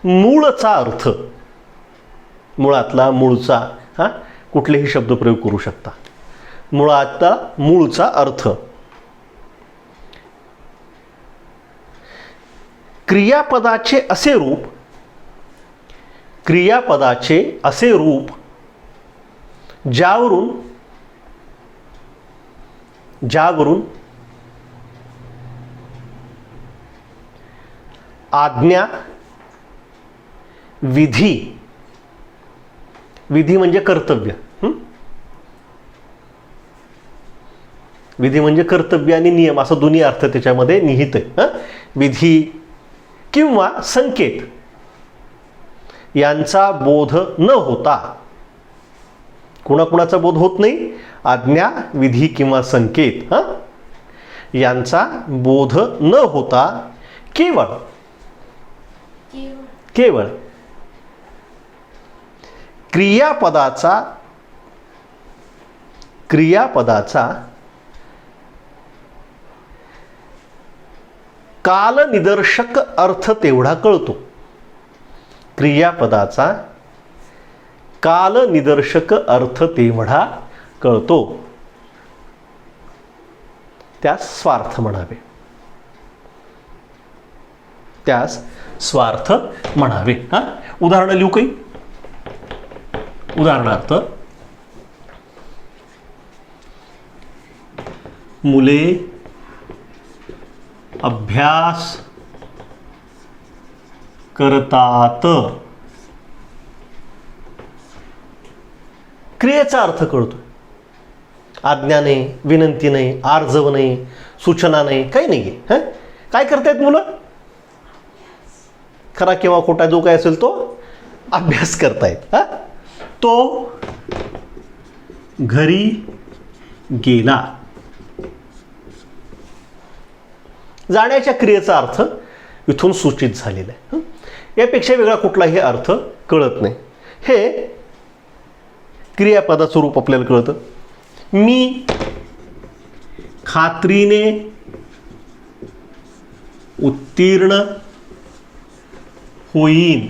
मूळचा अर्थ, मुळातला, मूळचा, कुठलेही शब्द प्रयोग करू शकता. मुळातला, मूळचा अर्थ क्रियापदाचे असे रूप ज्यावरून आज्ञा, विधी म्हणजे कर्तव्य, विधी म्हणजे कर्तव्य आणि नियम असा दोन्ही अर्थ त्याच्यामध्ये निहित आहे. विधी किंवा संकेत यांचा बोध न होता, कुणाकुणाचा बोध होत नाही, आज्ञा, विधी किंवा संकेत यांचा बोध न होता केवळ क्रियापदाचा कालनिदर्शक अर्थ तेवढा कळतो. क्रियापदाचा कालनिदर्शक अर्थ तेवढा कळतो, त्यास स्वार्थ म्हणावे. उदाहरण लिहू काही. उदाहरणार्थ, मुले अभ्यास करतात. क्रियेचा अर्थ कळतो. आज्ञा नाही, विनंती नाही, आर्जव नाही, सूचना नाही, काही नाही आहे. काय करतायत मुलं? खरा किंवा खोटा जो काय असेल तो अभ्यास करतायत. तो घरी गेला. जाण्याच्या क्रियेचा अर्थ इथून सूचित झालेला आहे. यापेक्षा वेगळा कुठलाही अर्थ कळत नाही. हे क्रियापदाचं रूप आपल्याला कळतं. मी खात्रीने उत्तीर्ण होईन.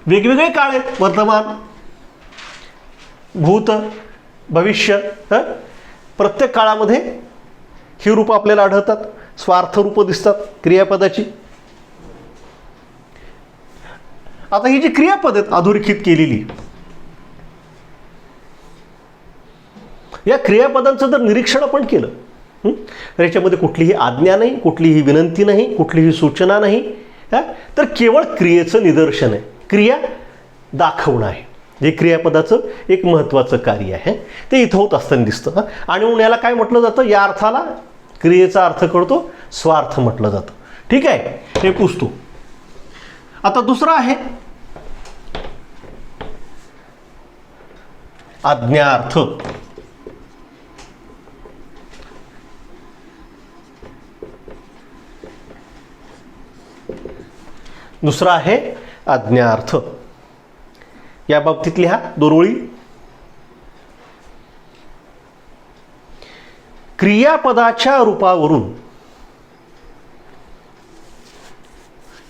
वेगवेगळे काळ आहेत, वर्तमान, भूत, भविष्य. प्रत्येक काळामध्ये ही रूप आपल्याला आढळतात. स्वार्थ रूपं दिसतात क्रियापदाची. आता ही जी क्रियापद आहेत अधोरेखित केलेली, या क्रियापदांचं जर निरीक्षण आपण केलं तर याच्यामध्ये कुठलीही आज्ञा नाही, कुठलीही विनंती नाही, कुठलीही सूचना नाही, तर केवळ क्रियेचं निदर्शन आहे, क्रिया दाखवणं आहे, जे क्रियापदाचं एक महत्त्वाचं कार्य आहे ते इथं होत असताना दिसतं. आणि म्हणून याला काय म्हटलं जातं, या अर्थाला क्रियेचा अर्थ कळतो स्वार्थ म्हटलं जातं. ठीक आहे, हे पुसतो. आता दुसरा आहे आज्ञार्थ. दुसरा आहे आज्ञार्थ. या बाबतीत लिहा दोरोळी. क्रियापदाच्या रूपावरून,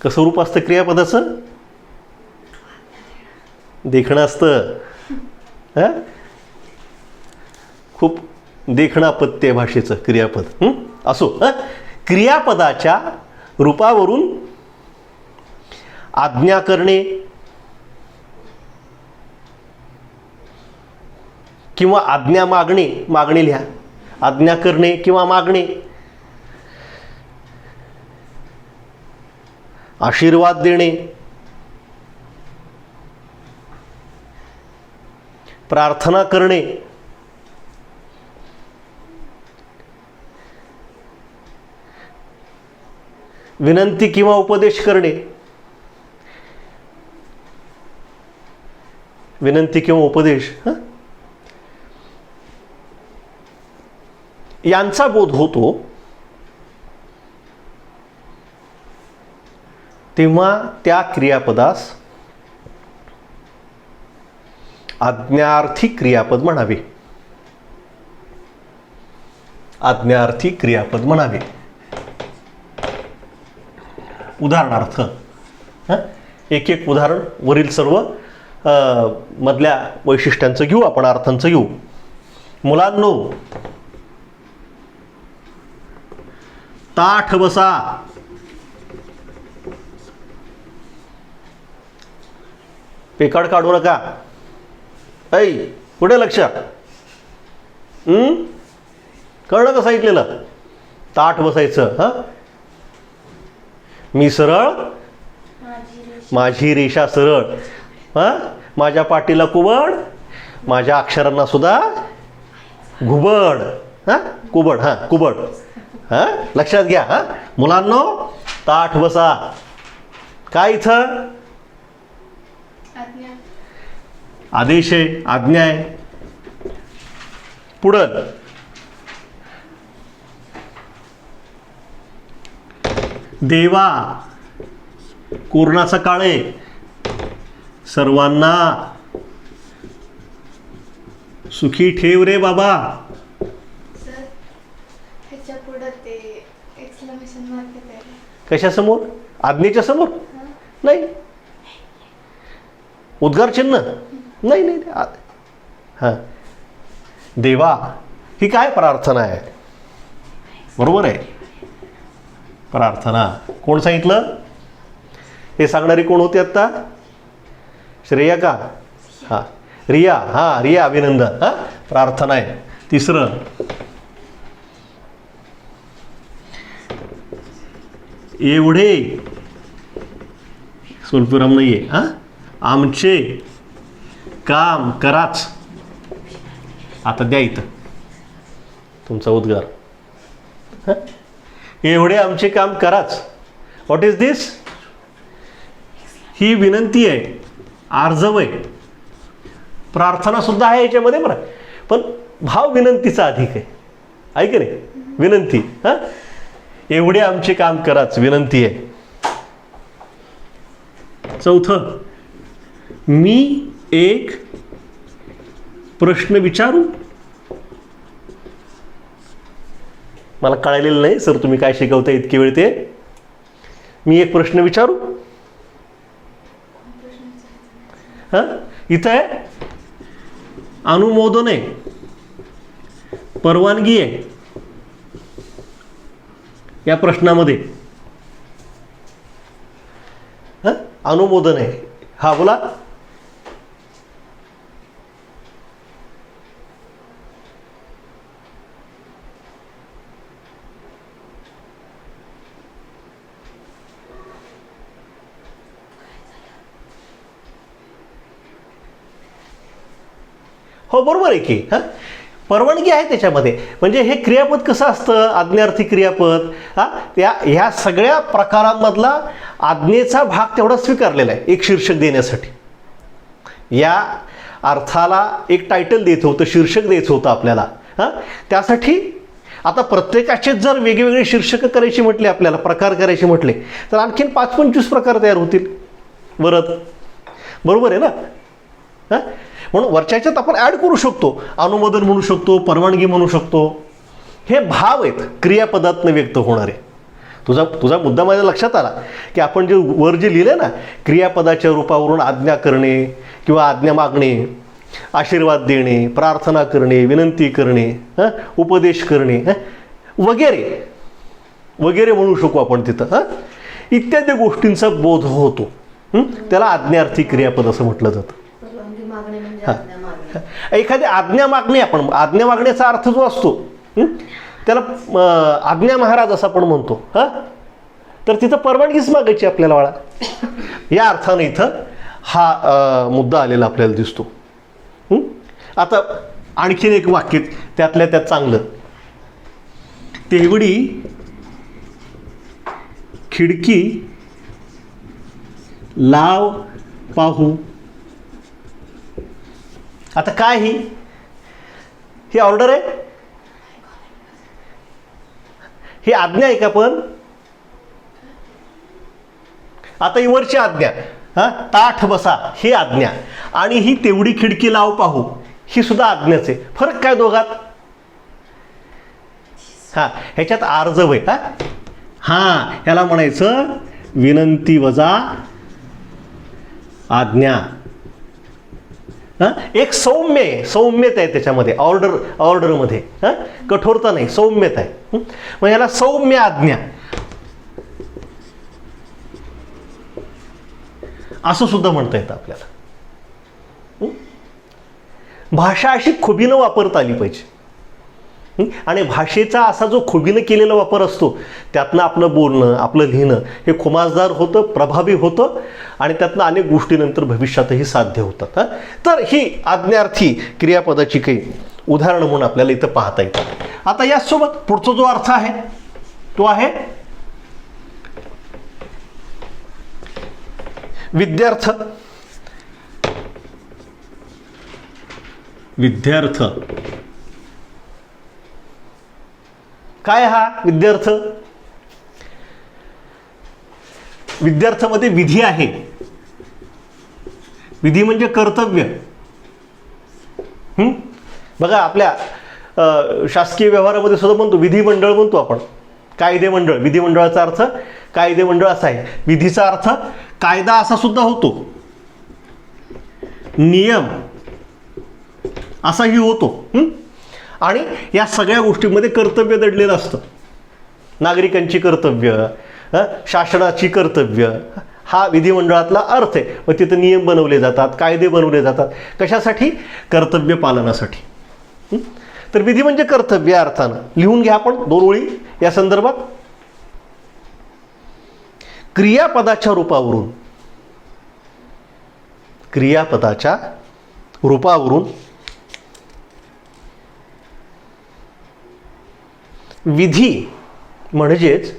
कसं रूप असतं क्रियापदाचं, देखणं असतं. खूप देखणं अपत्य भाषेचं क्रियापद. असो, क्रियापदाच्या रूपावरून आज्ञा करणे किंवा आज्ञा मागणे, मागणे लिहा, आज्ञा करणे किंवा मागणे, आशीर्वाद देणे, प्रार्थना करणे, विनंती किंवा उपदेश करणे, विनंती किंवा उपदेश यांचा बोध होतो तेव्हा त्या क्रियापदास आज्ञार्थी क्रियापद म्हणावे. आज्ञार्थी क्रियापद म्हणावे. उदाहरणार्थ, एक एक उदाहरण वरील सर्व मधल्या वैशिष्ट्यांचं घेऊ आपण, अर्थांचं घेऊ. मुलांनो, ताठ बसा. पेकाड काढू नका. ऐ, कुठे लक्ष? कळलं का सांगितलेलं? ताठ बसायचं. मी सरळ, माझी रेषा सरळ, माझ्या पाठीला कुबड, माझ्या अक्षरांना सुद्धा घुबड. कुबड, कुबड. लक्षात घ्या. मुलांनो, ताठ बसा. काय इथं आदेश आहे, आज्ञा आहे. पुढं देवा, कोरोनाचा काळ आहे, सर्वांना सुखी ठेव रे बाबा. सर, ह्याच्या पुढं ते एक्सक्लेमेशन मार्क आहे. कशासमोर? आज्ञेच्या समोर नाही. उद्गार चिन्ह नाही. नाही. हां, देवा ही काय प्रार्थना आहे? बरोबर आहे, प्रार्थना. कोण सांगितलं? हे सांगणारी कोण होती आत्ता? श्रेया का? हां, रिया. हां, रिया, अभिनंदन. प्रार्थना आहे. तिसरं एवढे स्वल्पविराम नाही आहे. आमचे काम कराच. आता द्या इथं तुमचा उद्गार. एवढे आमचे काम कराच. व्हॉट इज दिस? ही विनंती आहे, आर्जव आहे. प्रार्थना सुद्धा आहे याच्यामध्ये बरं, पण भाव विनंतीचा अधिक आहे. ऐक नाही, विनंती. एवढे आमचे काम कराच, विनंती आहे. चौथं, मी एक प्रश्न विचारू. मला कळलेलं नाही सर, तुम्ही काय शिकवता इतके वेळ ते. मी एक प्रश्न विचारू. इथं आहे अनुमोदन आहे, परवानगी आहे. या प्रश्नामध्ये? अनुमोदन आहे. हा बोला. हो बरोबर आहे की. परवानगी आहे त्याच्यामध्ये. म्हणजे हे क्रियापद कसं असतं, आज्ञार्थी क्रियापद. ह्या सगळ्या प्रकारांमधला आज्ञेचा भाग तेवढा स्वीकारलेला आहे एक शीर्षक देण्यासाठी. या अर्थाला एक टायटल द्यायचं होतं, शीर्षक द्यायचं होतं आपल्याला. त्यासाठी आता प्रत्येकाचे जर वेगवेगळे शीर्षकं करायची म्हटले, आपल्याला प्रकार करायचे म्हटले, तर आणखीन 5-25 प्रकार तयार होतील वरद. बरोबर आहे ना? म्हणून वरच्याच्यात आपण ॲड करू शकतो. अनुमोदन म्हणू शकतो, परवानगी म्हणू शकतो. हे भाव आहेत क्रियापदातनं व्यक्त होणारे. तुझा मुद्दा माझ्या लक्षात आला की आपण जे वर जे लिहिले ना, क्रियापदाच्या रूपावरून आज्ञा करणे किंवा आज्ञा मागणे, आशीर्वाद देणे, प्रार्थना करणे, विनंती करणे, उपदेश करणे वगैरे वगैरे म्हणू शकू आपण तिथं. इत्यादी गोष्टींचा बोध होतो. त्याला आज्ञार्थी क्रियापद असं म्हटलं जातं. परवानगी मागणे म्हणजे आज्ञा मागणे. एखादी आज्ञा मागणे, आपण आज्ञा मागण्याचा अर्थ जो असतो त्याला आज्ञा महाराज असं आपण म्हणतो. तर तिथं परवानगीच मागायची आपल्याला बाळा. या अर्थानं इथं हा मुद्दा आलेला आपल्याला दिसतो. आता आणखीन एक वाक्य त्यातल्या त्यात चांगलं. तेवढी खिडकी लाव पाहू. आता काय ही ऑर्डर आहे? ही आज्ञा आहे का? पण आता ही वरची आज्ञा, ताठ बसा, ही आज्ञा, आणि ही तेवढी खिडकी लाव पाहू, ही सुद्धा आज्ञाच आहे. फरक काय दोघात? ह्याच्यात आर्जव आहे. ह्याला म्हणायचं विनंती वजा आज्ञा. एक सौम्यता आहे त्याच्यामध्ये, ऑर्डरमध्ये. कठोरता नाही, सौम्यता आहे. मग ह्याला सौम्य आज्ञा असं सुद्धा म्हणता येतं आपल्याला. भाषा अशी खुबीनं वापरता आली पाहिजे. आणि भाषेचा असा जो खुबीनं केलेला वापर असतो, त्यातनं आपलं बोलणं, आपलं लिहिणं हे खुमासदार होतं, प्रभावी होतं, आणि त्यातनं अनेक गोष्टी नंतर भविष्यातही साध्य होतात. तर ही आज्ञार्थी क्रियापदाची काही उदाहरणं म्हणून आपल्याला इथं पाहता येतं. आता यासोबत पुढचा जो अर्थ आहे तो आहे विद्यार्थ. विद्यार्थ काय? हा विद्यार्थ, विद्यार्थामध्ये विधी आहे. विधी म्हणजे कर्तव्य. बघा आपल्या शासकीय व्यवहारामध्ये सुद्धा म्हणतो विधिमंडळ म्हणतो आपण. कायदेमंडळ, विधिमंडळाचा अर्थ कायदेमंडळ असा आहे. विधीचा अर्थ कायदा असा सुद्धा होतो, नियम असाही होतो. आणि या सगळ्या गोष्टींमध्ये कर्तव्य दडलेलं असतं. नागरिकांची कर्तव्य, शासनाची कर्तव्य, हा विधिमंडळातला अर्थ आहे. मग तिथं नियम बनवले जातात, कायदे बनवले जातात. कशासाठी? कर्तव्य पालनासाठी. तर विधी म्हणजे कर्तव्य अर्थानं. लिहून घ्या आपण 2 ओळी या संदर्भात. क्रियापदाच्या रूपावरून विधी म्हणजेच,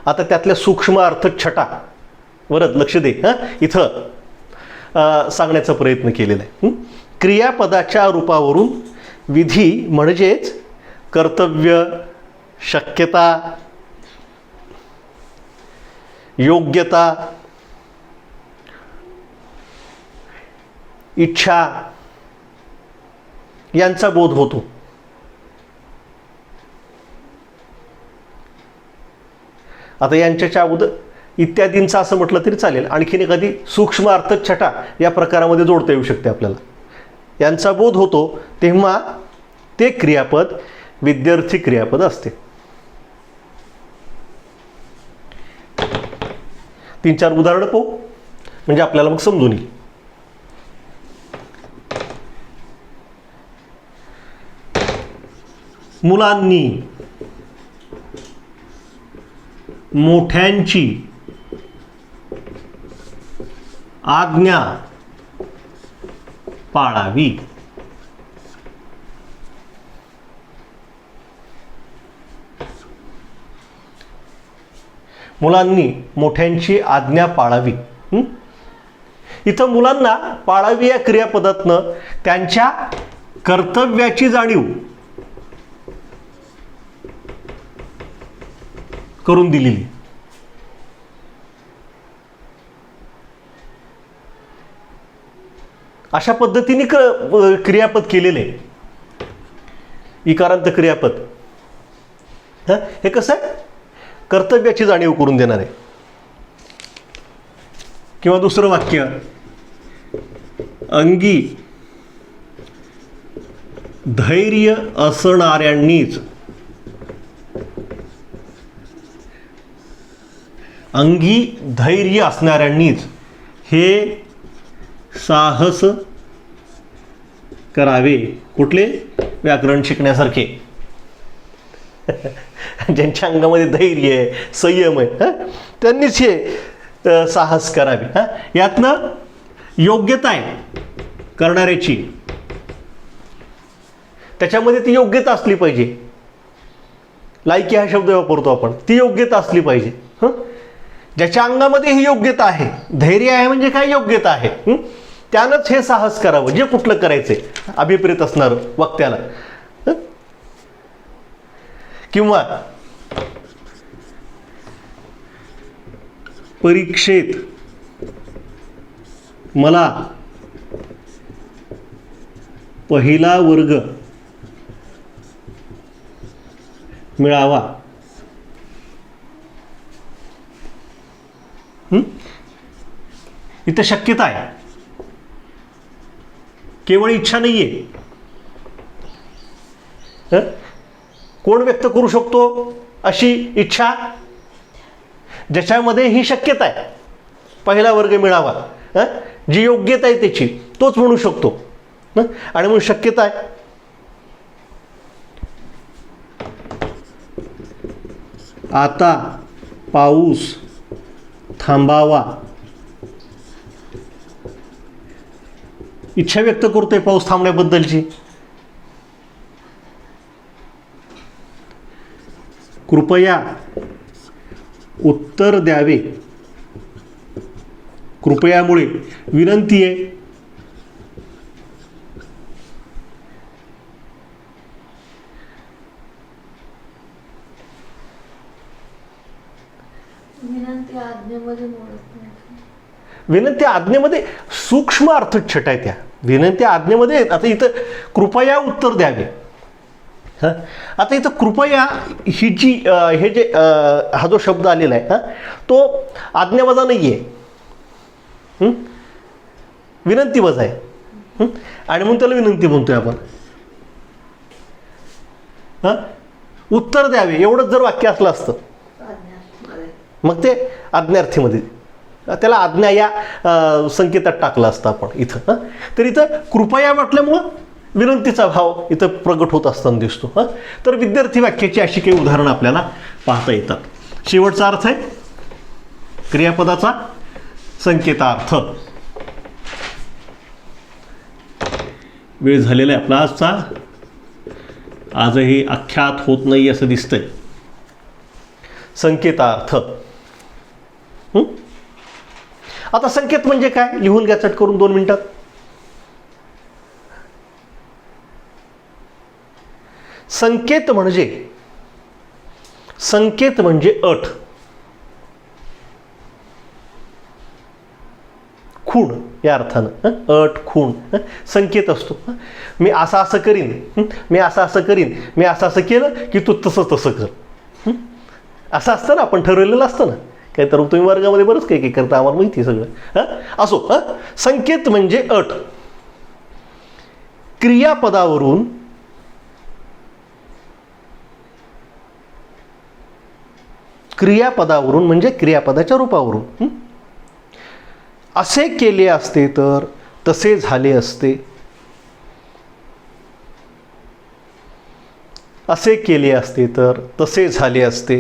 आता त्यातल्या सूक्ष्म अर्थ छटा वरच लक्ष दे. इथं सांगण्याचा प्रयत्न केलेला आहे. क्रियापदाच्या रूपावरून विधी म्हणजेच कर्तव्य, शक्यता, योग्यता, इच्छा यांचा बोध होतो. आता यांच्या अगोदर इत्यादींचा असं म्हटलं तरी चालेल. आणखीन एखादी सूक्ष्म अर्थ छटा या प्रकारामध्ये जोडता येऊ शकते आपल्याला. यांचा बोध होतो तेव्हा ते क्रियापद विद्यार्थी क्रियापद असते. 3-4 उदाहरणं पाहू म्हणजे आपल्याला मग समजून येईल. मुलांनी मोठ्यांची आज्ञा पाळावी. मुलांनी मोठ्यांची आज्ञा पाळावी. इथं मुलांना पाळावी या क्रियापदातनं त्यांच्या कर्तव्याची जाणीव करून दिलेली. अशा पद्धतीने क्रियापद केलेले इकारांत क्रियापद. हे कसं आहे, कर्तव्याची जाणीव करून देणार आहे. किंवा दुसरं वाक्य, अंगी धैर्य असणाऱ्यांनीच, अंगी धैर्य असणाऱ्यांनीच हे साहस करावे. कुठले? व्याकरण शिकण्यासारखे. ज्यांच्या अंगामध्ये धैर्य आहे, संयम आहे, त्यांनीच हे साहस करावे. यातनं योग्यता आहे करणाऱ्याची, त्याच्यामध्ये ती योग्यता असली पाहिजे. लायकी हा शब्द वापरतो आपण, ती योग्यता असली पाहिजे. ज्याच्या अंगामध्ये ही योग्यता आहे, धैर्य आहे म्हणजे काय, योग्यता आहे, त्यानंच हे साहस करावं जे कुठलं करायचंय, अभिप्रेत असणारं वक्त्याला. किंवा परीक्षेत मला पहिला वर्ग मिळावा. इथं शक्यता आहे, केवळ इच्छा नाहीये. कोण व्यक्त करू शकतो अशी इच्छा? ज्याच्यामध्ये ही शक्यता आहे पहिला वर्ग मिळावा, जी योग्यता आहे त्याची, तोच म्हणू शकतो. आणि म्हणून शक्यता आहे. आता पाऊस थांबावा. इच्छा व्यक्त करतोय पाऊस थांबण्याबद्दलची. कृपया उत्तर द्यावे. कृपयामुळे विनंती आहे. विनंती आज्ञेमध्ये मोडत नाही. विनंती आज्ञेमध्ये सूक्ष्म अर्थ छट आहे. त्या विनंती आज्ञेमध्ये आता इथं कृपया उत्तर द्यावे. आता इथं कृपया ही जी हे जे हा जो शब्द आलेला आहे तो आज्ञावजा नाही आहे, विनंतीवजा आहे. आणि म्हणून त्याला विनंती म्हणतोय आपण. उत्तर द्यावे एवढंच जर वाक्य असलं असतं मग ते आज्ञार्थीमध्ये, त्याला आज्ञा या संकेतात टाकलं असतं आपण इथं. तर इथं कृपया म्हटल्यामुळं विनंतीचा भाव इथं प्रगट होत असताना दिसतो. तर विद्यार्थी वाक्याची अशी काही उदाहरणं आपल्याला पाहता येतात. शेवटचा अर्थ आहे क्रियापदाचा संकेतार्थ. वेळ झालेला आहे आपला आजचा. आजही आख्यात होत नाही असं दिसतंय. संकेतार्थ. आता संकेत म्हणजे काय लिहून घ्या चट करून 2 मिनिटात. संकेत म्हणजे अट, खूण या अर्थानं. अट खूण संकेत असतो. मी असं असं करीन, मी असं असं करीन, मी असं असं केलं की तू तसं तसं कर, असं असतं ना, आपण ठरवलेलं असतं ना. काय तर तुम्ही वर्गामध्ये बरंच काही करता, आम्हाला माहिती आहे सगळं. असो, संकेत म्हणजे अट. क्रियापदावरून म्हणजे क्रियापदाच्या रूपावरून असे केले असते तर तसे झाले असते. असे केले असते तर तसे झाले असते,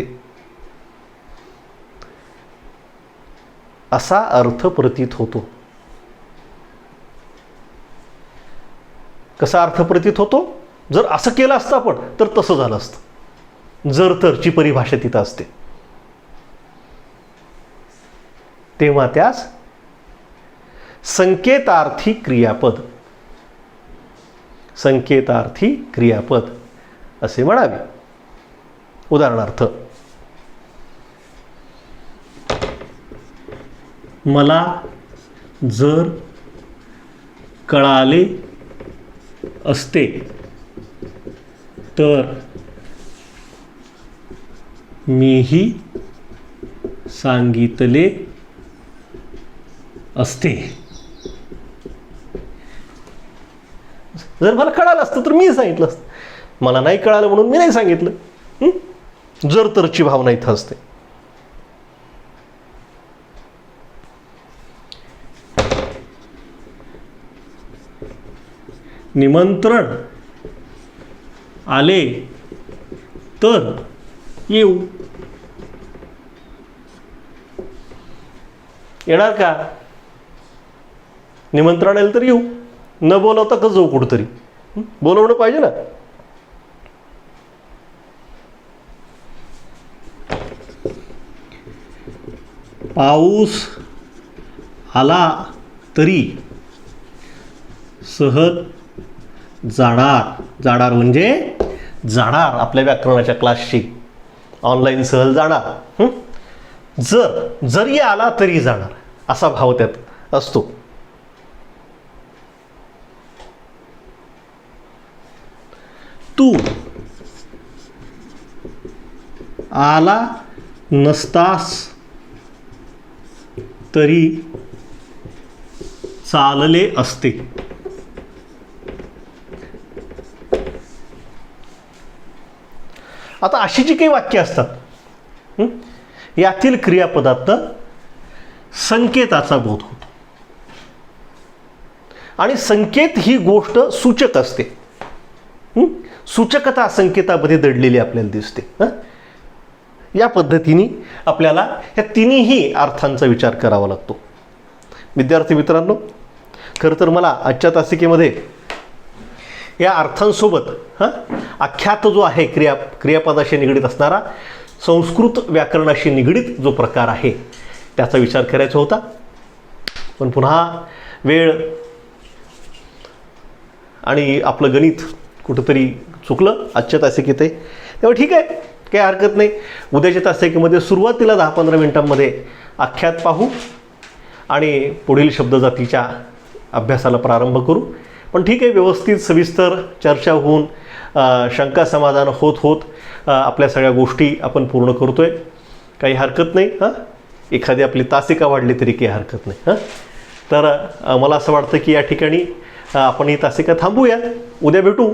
असा अर्थ प्रतीत होतो. कसा अर्थ प्रतीत होतो? जर असं केलं असतं आपण तर तसं झालं असतं. जर तरची परिभाषा तिथं असते. तेव्हा त्यास संकेतार्थी क्रियापद, संकेतार्थी क्रियापद असे म्हणावे. उदाहरणार्थ, मला जर कळाले असते तर मीही सांगितले असते. जर मला कळालं असतं तर मी सांगितलं असतं. मला नाही कळालं म्हणून मी नाही सांगितलं. जर तरची भावना इथं असते. निमंत्रण आले तर येऊ. येणार का? निमंत्रण आलं तर येऊ. न बोलवता का जाऊ कुठंतरी? बोलवणं पाहिजे ना. पाऊस आला तरी सहज जाणार. जाणार म्हणजे जाणार. आपल्या व्याकरणाच्या क्लासची ऑनलाईन सहल जाणार. जरी आला तरी जाणार असा भाव त्यात असतो. तू आला नसतास तरी चालले असते. आता अशी जी काही वाक्य असतात यातील क्रियापदात संकेताचा बोध होतो. आणि संकेत ही गोष्ट सूचक असते. सूचकता संकेतामध्ये दडलेली आपल्याला दिसते. या पद्धतीने आपल्याला या तिन्ही अर्थांचा विचार करावा लागतो. विद्यार्थी मित्रांनो, खरं तर मला आजच्या तासिकेमध्ये या अर्थांसोबत आख्यात जो आहे क्रियापदाशी निगडीत असणारा संस्कृत व्याकरणाशी निगडीत जो प्रकार आहे त्याचा विचार करायचा होता. पण पुन्हा वेळ आणि आपलं गणित कुठंतरी चुकलं आजच्या तासिकेत आहे. तेव्हा ठीक आहे, काही हरकत नाही. उद्याच्या तासिकेमध्ये सुरुवातीला 10-15 मिनिटांमध्ये आख्यात पाहू आणि पुढील शब्दजातीच्या अभ्यासाला प्रारंभ करू. पण ठीक आहे, व्यवस्थित सविस्तर चर्चा होऊन शंका समाधान होत आपल्या सगळ्या गोष्टी आपण पूर्ण करतोय. काही हरकत नाही. एखादी आपली तासिका वाढली तरी काही हरकत नाही. तर मला असं वाटतं की या ठिकाणी आपण ही तासिका थांबूया. उद्या भेटू.